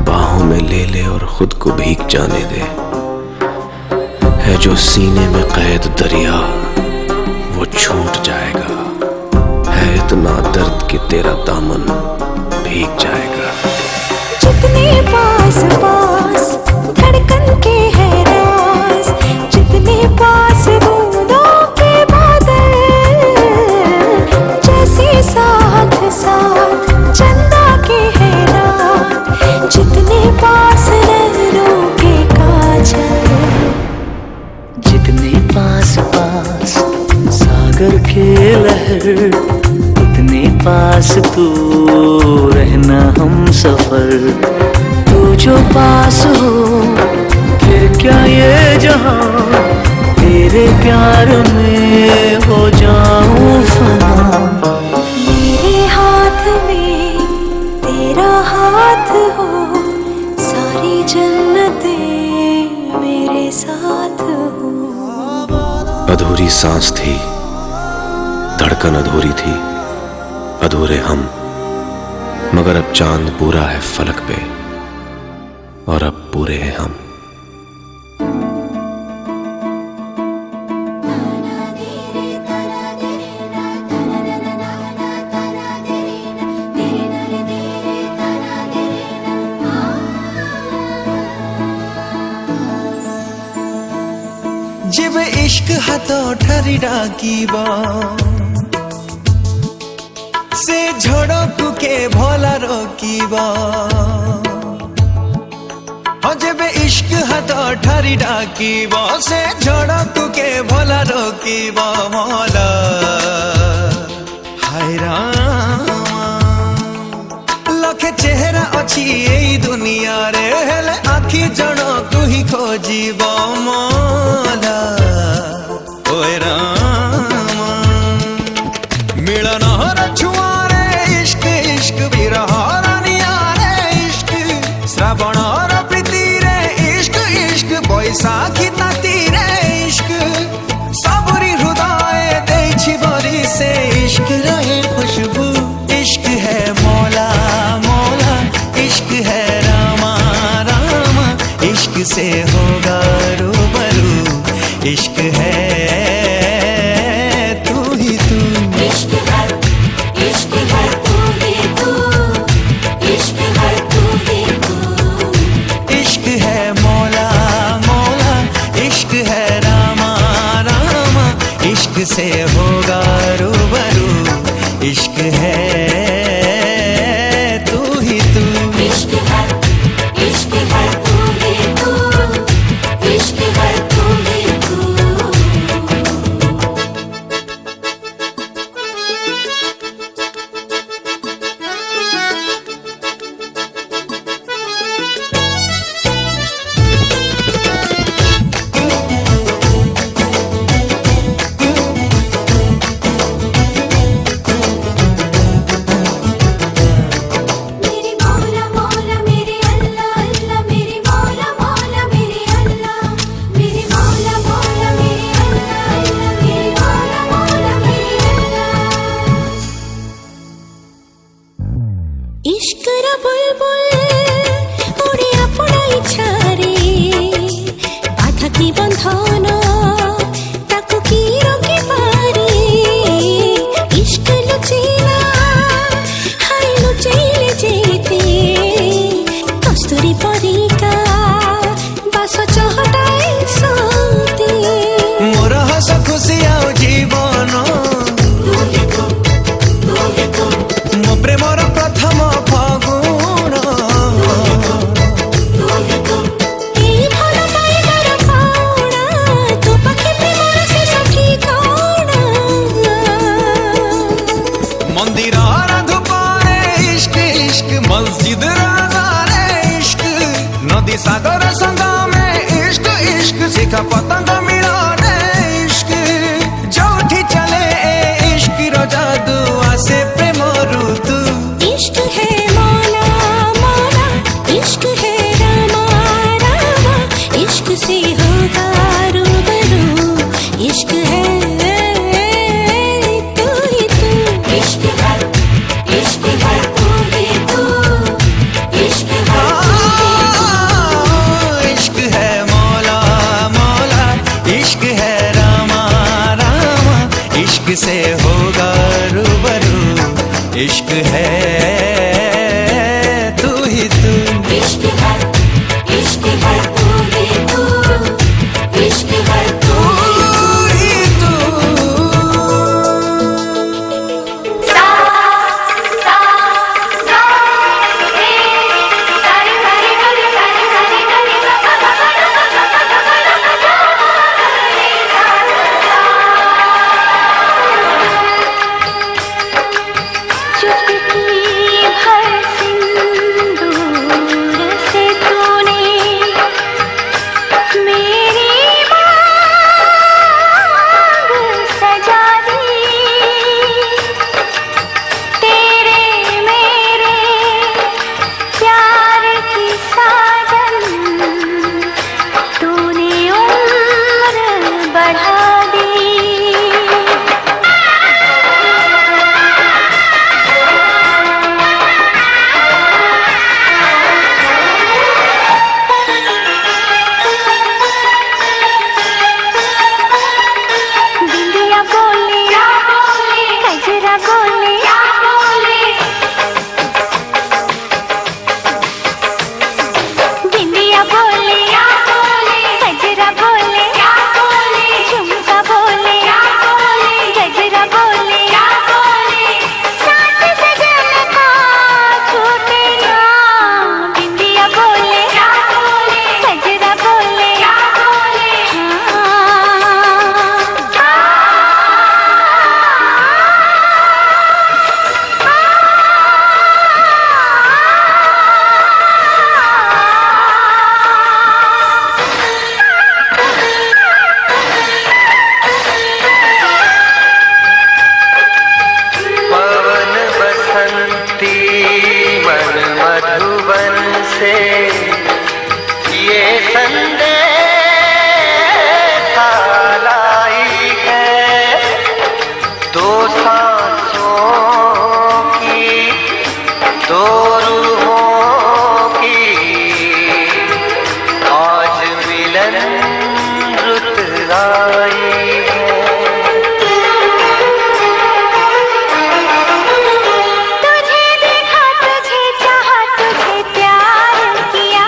बाहों में ले ले और खुद को भीग जाने दे। है जो सीने में कैद दरिया वो छूट जाएगा, है इतना दर्द कि तेरा दामन भीग जाएगा।
जितने पास पास धड़कन के है राज, जितने पास बूंदों के बादल, जैसे साथ साथ चंदा के है रात, जितने पास नैनों के काजल।
जितने पास पास सागर के लहर, उतने पास तू रहना हम सफर। तू जो पास हो फिर क्या ये जहां, तेरे प्यार में हो जाऊं फना।
मेरे हाथ में तेरा हाथ हो, सारी जन्नतें मेरे साथ हो।
अधूरी सांस थी, धड़कन अधूरी थी, अधूरे हम, मगर अब चांद पूरा है फलक पे और अब पूरे हैं हम।
जब इश्क हाथों ठरी डाकीबा से झड़कू के भोला रोकीबा। जब इश्क हाथों ठरी डाकीबा से झड़कू के भोला रोकीबा। मौला हाय रामा, लखे चेहरा अच्छी यही दुनिया रे, हेले आखि जड़ तू ही खोजीबा। मौला ओए रामा, मिलन छुआरे इश्क इश्क बिरहार नियारे इश्क, श्रावण प्रीति रे इश्क इश्क, बैसाखी ताती रे इश्क, सबरी हृदय देछि बरी से इश्क रहे खुशबू। इश्क है मौला मौला, इश्क है रामा रामा, इश्क से होगा रूबरू। इश्क है तू ही तू,
इश्क है तू ही तू, इश्क है तू ही तू।
इश्क है मौला मौला, इश्क है रामा रामा, इश्क से होगा रूबरू। इश्क है तू ही तू,
इश्क है तू ही तू, इश्क है तू ही तू।
का पतंग मिलाने इश्क जो उठी चले ए इश्क रो जादू आसे प्रेम ऋतु
इश्क है मौला मौला इश्क है रामा रामा इश्क से होगा रूबरू इश्क है तू ही तू इश्क है तू ही तू इश्क है
इश्क है मौला मौला इश्क है रामा रामा इश्क से होगा रूबरू इश्क है तू ही तू
इश्क है तू ही तू इश्क है तू
ही तू
सा सा गा रे सारे सारे गले सारे सारे गले गा गा गा
चुटकी भर सिंदूर से तूने मेरी मांग सजा दी तेरे मेरे प्यार की साजन तूने उम्र बढ़ा दी बिंदिया बोले गजरा बोले बिंदिया बोले गजरा बोले झुमका बोले गजरा बोले साथ सजन का छूटे ना बिंदिया बोले गजरा बोले
पवन बसंती मन मधुबन से ये संदेश लाई है दो सांसों की दो रूहों की आज मिलन रुत आई है
तुझे देखा तुझे चाहा तुझे प्यार किया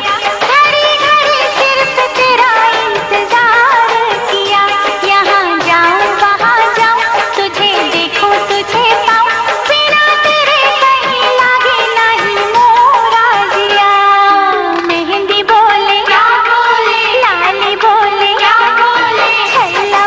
घड़ी घड़ी सिर्फ तेरा इंतजार किया यहाँ जाऊं वहाँ जाऊं तुझे देखूं तुझे पाऊं बिना तेरे कहीं लागे नहीं मोरा जिया मेहंदी बोले लाली बोले छल्ला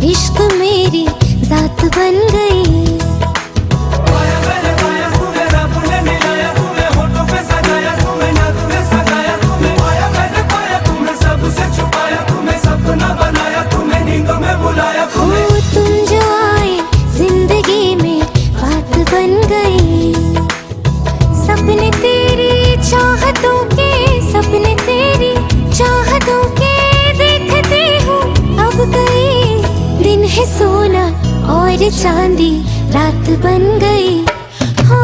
इश्क मेरी जात बन गई।
पाया मैंने पाया तुम्हें रब ने मिलाया, तुम्हें होठों पे सजाया, तुम्हें नाक में सजाया, तुम्हें पाया मैंने पाया, तुम्हें सबसे छुपाया, तुम्हें सपना बनाया, तुम्हें नींदों में बुलाया।
हो तुम जो आए जिंदगी में बात बन गई। सपने तेरी चाहतों के, सपने तेरी चाहतों के देखते हूँ अब गई। दिन है सोना और चांदी रात बन गई। हो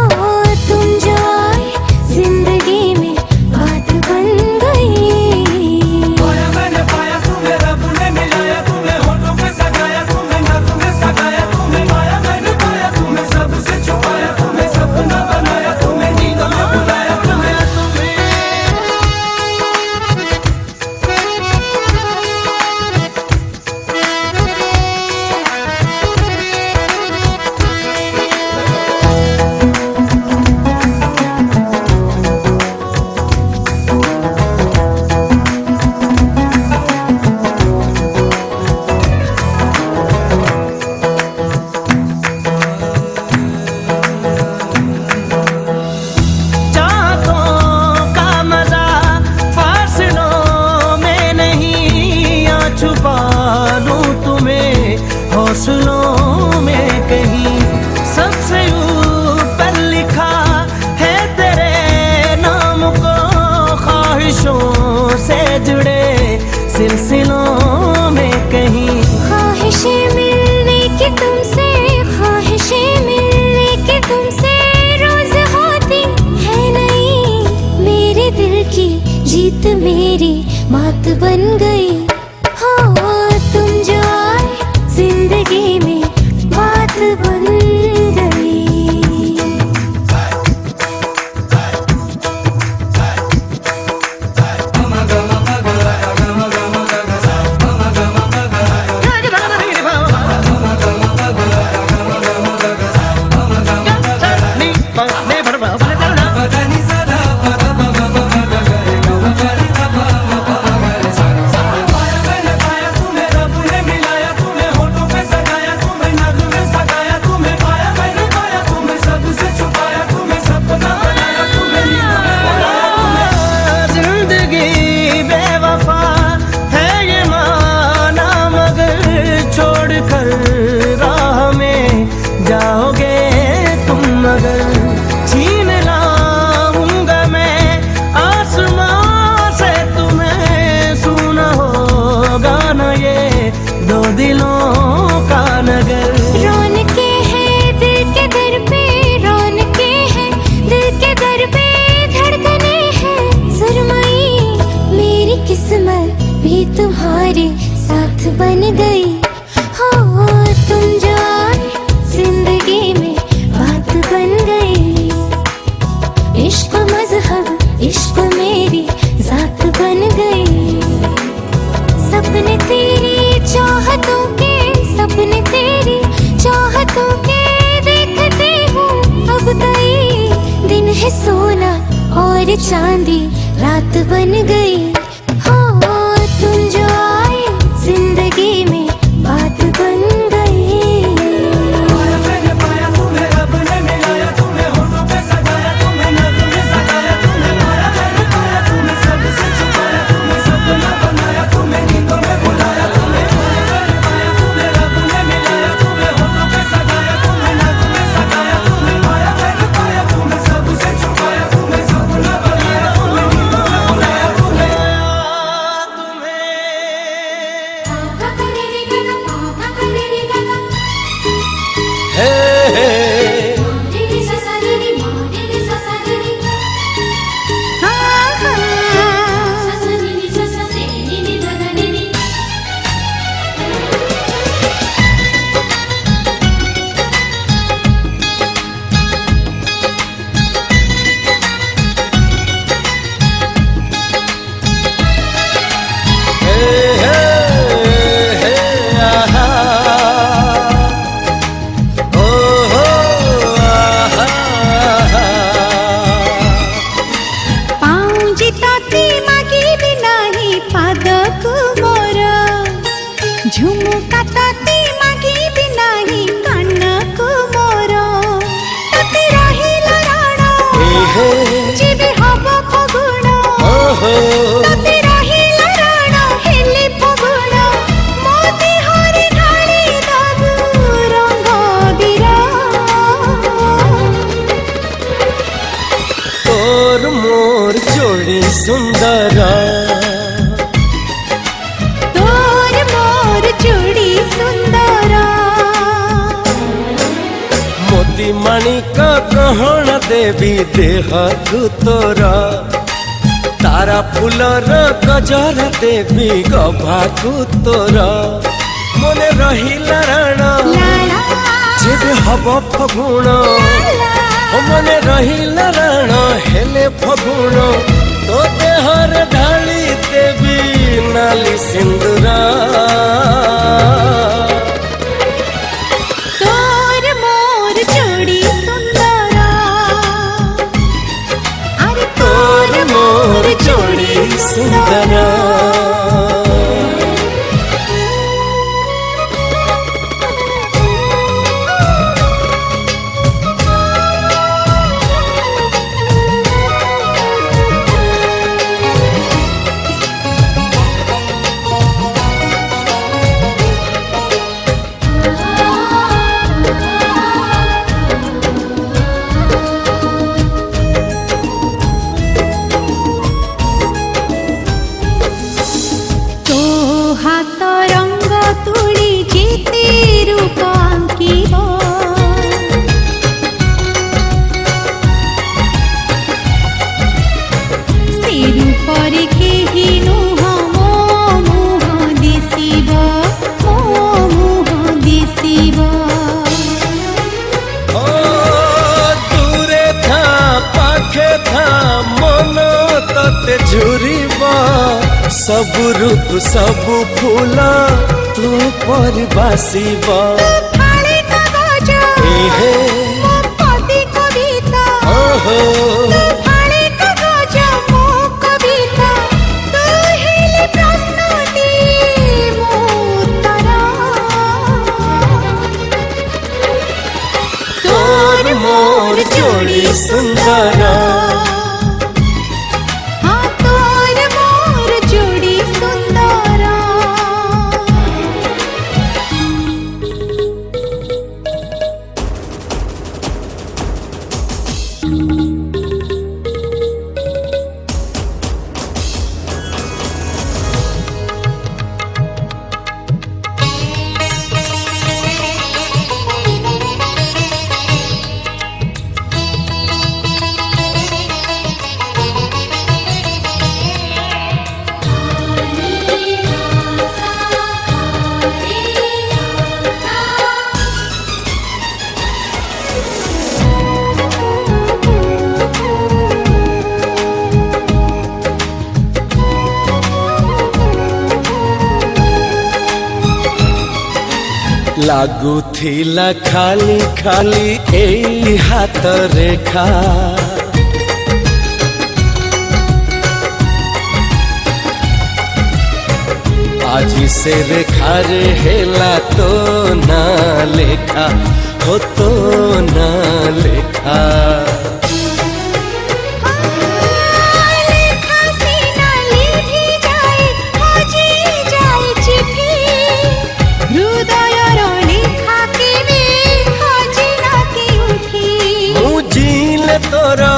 तुम जो आए जिंदगी में बात बन गई।
पाया मैंने पाया तुम्हें रब ने मिलाया, तुम्हें होठों पे सजाया, तुम्हें नाक में सजाया, तुम्हें पाया मैंने पाया, तुम्हें सबसे छुपाया, तुम्हें सपना बनाया, तुम्हें नींदों में बुलाया।
चाहतों का मजा फासलों में नहीं, या छुपा लूं तुम्हें हौसलों में कहीं। सबसे ऊपर लिखा है तेरे नाम को, ख्वाहिशों से जुड़े सिलसिलों में कहीं।
ख्वाहिशें मिलने की तुमसे, ख्वाहिशें मिलने की तुमसे रोज होती है नहीं। मेरे दिल की जीत मेरी मात बन गई। हो तुम जो आए जिंदगी में बात बन गई।
पाया मैंने पाया तुम्हें रब ने मिलाया, तुम्हें होठों पे सजाया, तुम्हें नाक में सजाया, तुम्हें पाया मैंने पाया, तुम्हें सबसे छुपाया, तुम्हें सपना बनाया, तुम्हें नींदों में बुलाया।
जिंदगी बेवफा है ये माना, मगर छोड़ कर राह में जाओगे तुम, मगर छीन लाऊंगा मैं आसमां से तुम्हें। सुना होगा ना ये दो दिलों का नगर।
रौनके हैं दिल के दर पे, रौनके हैं दिल के दर पे, धड़कने हैं सुरमई। मेरी किस्मत भी तुम्हारे साथ बन गई। हो तुम जो आए जिंदगी में बात बन गई। इश्क मजहब इश्क मेरी जात बन गई। सपने तेरी चाहतों के, सपने तेरी चाहतों के देखते हूँ अब गई। दिन है सोना और चांदी रात बन गई। हो तुम जो आए जिंदगी में बात बन गई।
पाया मैंने पाया तुम्हें रब ने मिलाया, तुम्हें होठों पे सजाया, तुम्हें नाक में सजाया, तुम्हें पाया मैंने पाया, तुम्हें सबसे छुपाया, तुम्हें सपना बनाया, तुम्हें नींदों में बुलाया। तुम्हें पाया मैंने पाया तुम्हें रब ने मिलाया, तुम्हें होठों पे सजाया, तुम्हें नाक में सजाया, तुम्हें पाया मैंने पाया, तुम्हें सबसे छुपाया, तुम्हें सपना बनाया, तुम्हें नींदों में बुलाया।
मोर जोड़ी सुंदर
तोर मोर जोड़ी सुंदर
मोती माणिक गहना देवी देह तू तोरा तारा फूलर गजर देवी गभाकू तोरा मने रहिला राण जेबे हब फगुण मने रहिला राण हेले फगुण तो देहर ढाली देवी नाली सिंदूरा
तोर मोर जोड़ी सुंदर अरे तोर मोर जोड़ी सुंदर हाथ रंग तुली जीती रूप आंकिब से रूपर केही नुह मो मुह दिशिब मो मुह दिशिब
दूरे था पाखे था मन तते झुरिबा सब ऋतु सब फूल तू पर बासिबा
फाली कागज
हे
मो पदी कविता
ओहो
फाली कागज मो कविता तू हेले प्रश्नटी मो उत्तर
तोर मोर जोड़ी सुंदर
हाँ तोर मोर जोड़ी सुंदर
लागू थिला खाली खाली एई हाथ रेखा आज से रेखा रे हेला तो ना लेखा हो तो ना लेखा
लेखा सीना लिखी जाए हजी जाए चिठी हृदयर लेखा केवे हजी ना के उठी
मु जीले तोरा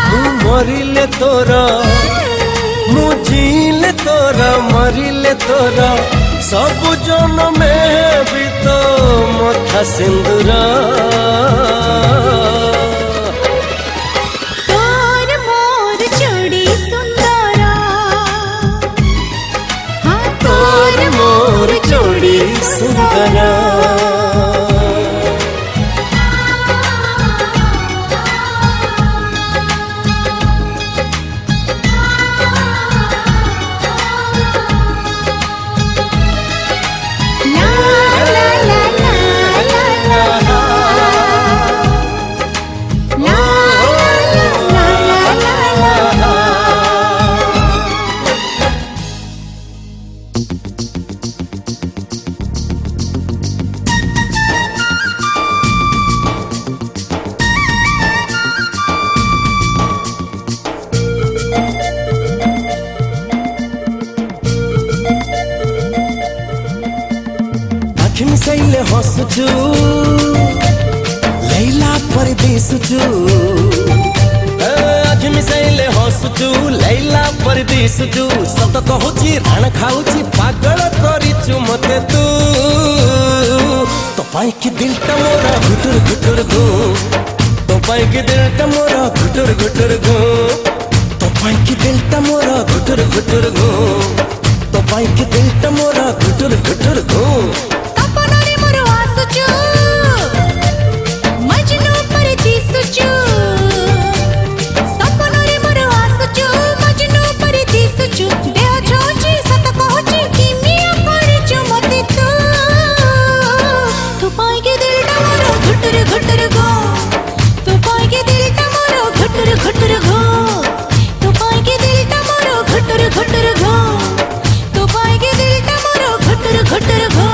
मु मरिले तोरा मु जीले तोरा मरिले तोरा सब जन्म में भी तो मथा सिंदूरा
तोर मोर जोड़ी सुंदर हाँ
तोर मोर जोड़ी सुंदर मिसाइले हसुछु लैला परदेशुछु आज ମିଶାଇଲେ ହସୁଛୁ ଲୈଲା ପରି ଦିଶୁଛୁ ସତ କହୁଛି ରାଣ ଖାଉଛି ପାଗଳ କରିଛୁ ମତେ ତୁ ତୋ ପାଇଁ କି ଦିଲଟା ମୋର ଘୁଟୁର ଘୁଟୁର ଘୁ ତୋ ପାଇଁ କି ଦିଲଟା ମୋର ଘୁଟୁର ଘୁଟୁର ଘୁ ତୋ ପାଇଁ କି ଦିଲଟା ମୋର ଘୁଟୁର ଘୁଟୁର ଘୁ ତୋ ପାଇଁ କି ଦିଲଟା ମୋର ଘୁଟୁର ଘୁଟୁର ଘୁ
सपनारे मोरो आसुचु मजनू पर दिसुचु सपनारे मोरो आसुचु मजनू पर दिसुचु देह छोची सत कहूची किमिया करचु मते तू पाई के दिलटा मोरो घुटुर घुटुर गो तू पाई के दिलटा मोरो घुटुर घुटुर गो तू पाई के दिलटा मोरो घुटुर घुटुर गो तू पाई के दिलटा मोरो घुटुर घुटुर गो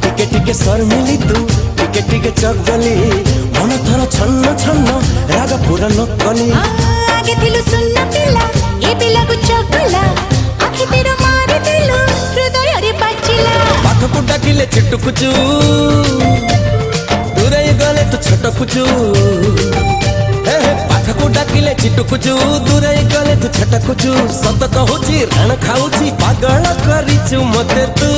टिके टिके स्वर मिली तू टिके टिके चगली मन थर छन्न छन्न राग पूरा नकली
आगे दिलु सुन्न पिला ए पिला को चगला आखि तेरो मारे दिलु हृदय रे बाचिला
पाखକୁ ଡାକିଲେ ଛିଟୁକୁଛୁ ଦୂରେଇ ଗଲେ ତୁ ଛଟକୁଛୁ ପାଖକୁ ଡାକିଲେ ଛିଟୁକୁଛୁ ଦୂରେଇ ଗଲେ ତୁ ଛଟକୁଛୁ ସତ କହୁଛି ରାଣ ଖାଉଛି ପାଗଳ କରିଛୁ ମତେ ତୁ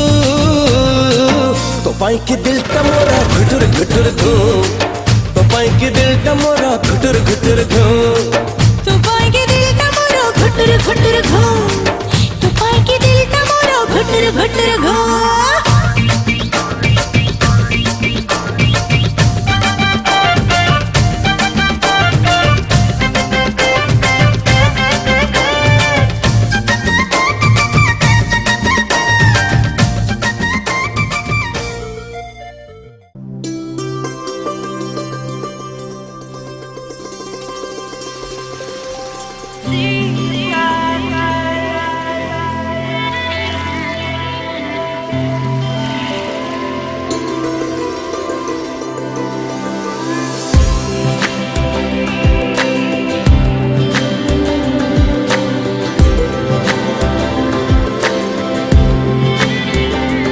ତୋ ପାଇଁ କି ଦିଲଟା ମୋର ଘୁଟୁର ଘୁଟୁର ଘୁ ତୋ ପାଇଁ କି ଦିଲଟା ମୋର ଘୁଟୁର ଘୁଟୁର ଘୁ
तू पाई के दिलटा मोरो घुटुर घुटुर घो तू पाई के दिलटा मोरो घुटुर घुटुर घो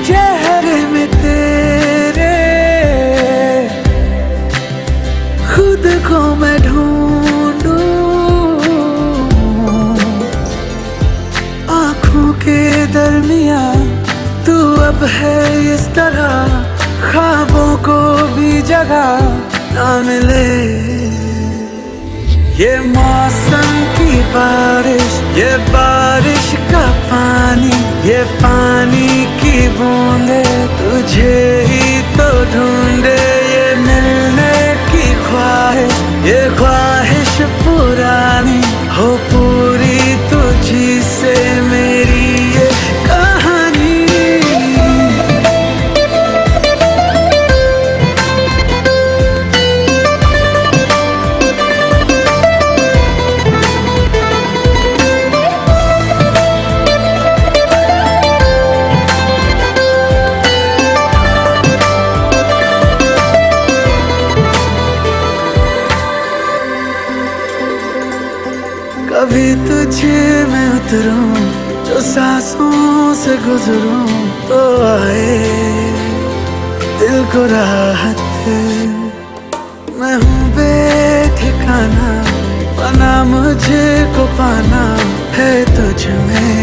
चेहरे में तेरे खुद को मैं ढूंढूं आँखों के दरमिया तू अब है इस तरह ख्वाबों को भी जगह ना मिले ये मौसम की बारिश ये बारिश का पानी ये पानी की बूंदे तुझे ही तो ढूंढे ये मिलने की ख्वाहिश ये ख्वाहिश पुरानी हो पूरी तुझी से मेरी ये कहानी कभी तुझे मैं उतरूं जो सांसों से गुजरूं तो आए दिल को राहत मैं हूँ बेठिकाना बना मुझे को पाना है तुझ में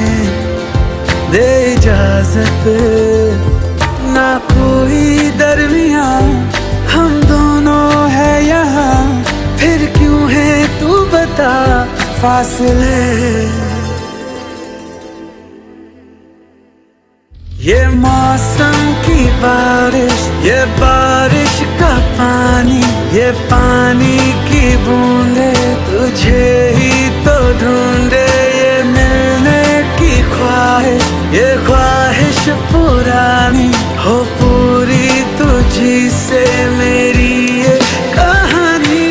दे इजाजत ना कोई दरमिया हम दोनों है यहाँ फिर क्यों है तू बता फासले ये मौसम की बारिश ये बारिश का पानी ये पानी की बूंदे तुझे ही तो ढूंढे ये मिलने की ख्वाहिश ये ख्वाहिश पुरानी हो पूरी तुझी से मेरी ये कहानी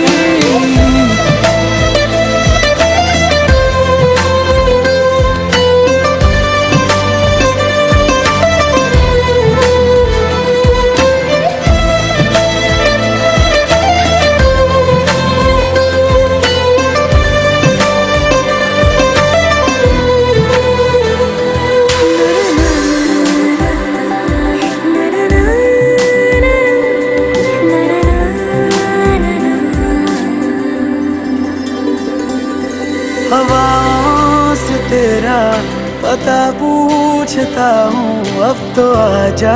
पता पूछता हूँ अब तो आजा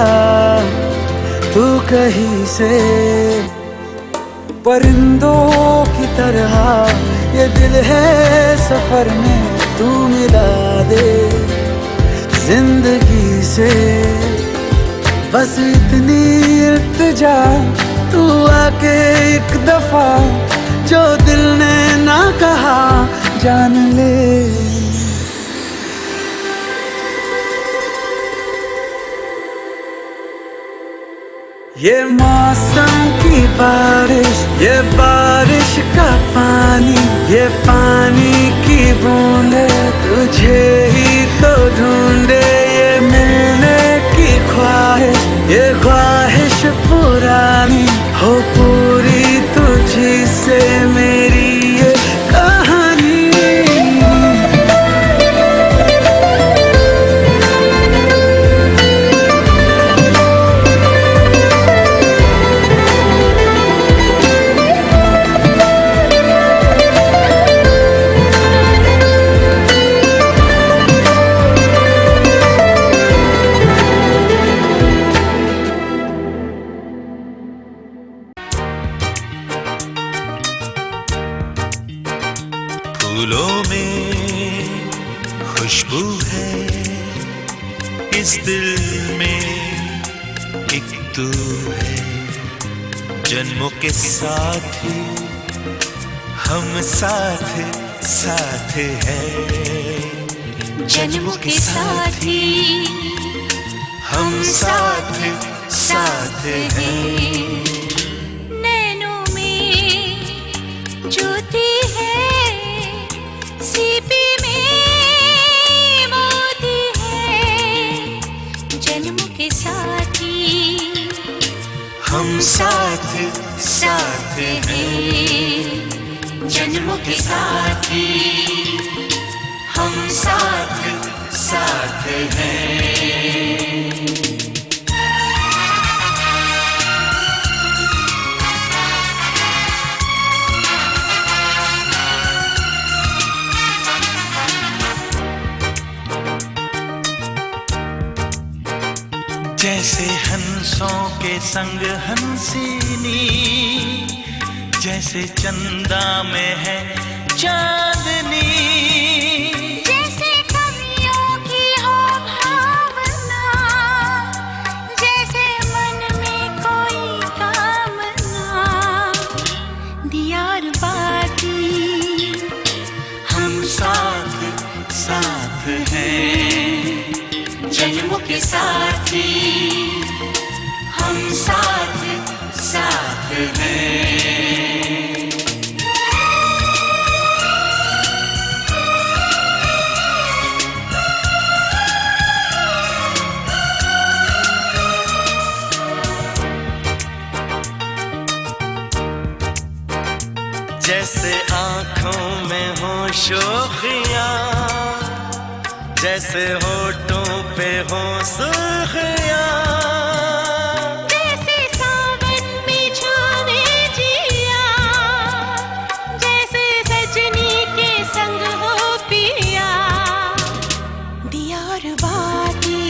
तू कहीं से। परिंदों की तरह ये दिल है सफर में, तू मिला दे जिंदगी से। बस इतनी इल्तिजा तू आके एक दफा जो दिल ने ना कहा जान ले। ये मौसम की बारिश, ये बारिश का पानी, ये पानी की बूंदे तुझे ही तो ढूंढे। ये मिलने की ख्वाहिश, ये ख्वाहिश पुरानी हो पूरी तुझी से मेरी ये कहानी।
फूलों में खुशबू है, इस दिल में एक तू है। जन्मों के साथी हम साथ साथ हैं,
जन्मों के साथी
हम साथ साथ हैं।
नैनों में ज्योति है, सीपी में मोती है। जन्मों के साथी
हम साथ साथ हैं, जन्मों के साथी हम साथ साथ हैं। जैसे हंसों के संग हंसिनी, जैसे चंदा में है चांदनी।
जैसे कवियों की हो भावना, जैसे मन में कोई कामना। दियार बाती
हम साथ साथ हैं, जन्मों के साथी हम साथ साथ हैं। जैसे आँखों में हो शोखियाँ, जैसे होठों पे हो सुर्खियाँ।
जैसे सावन में छावे जिया, जैसे सजनी के संग हो पिया। दियार बाती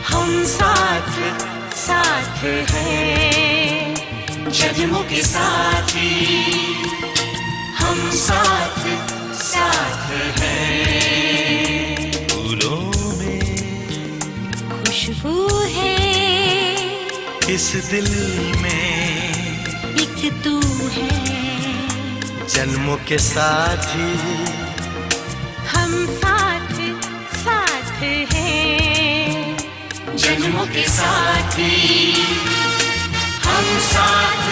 हम साथ साथ हैं, जन्मों के साथी हम साथ साथ हैं। फूलों में
खुशबू है,
इस दिल में
एक तू है।
जन्मों के साथी
हम साथ साथ हैं,
जन्मों के साथी हम साथ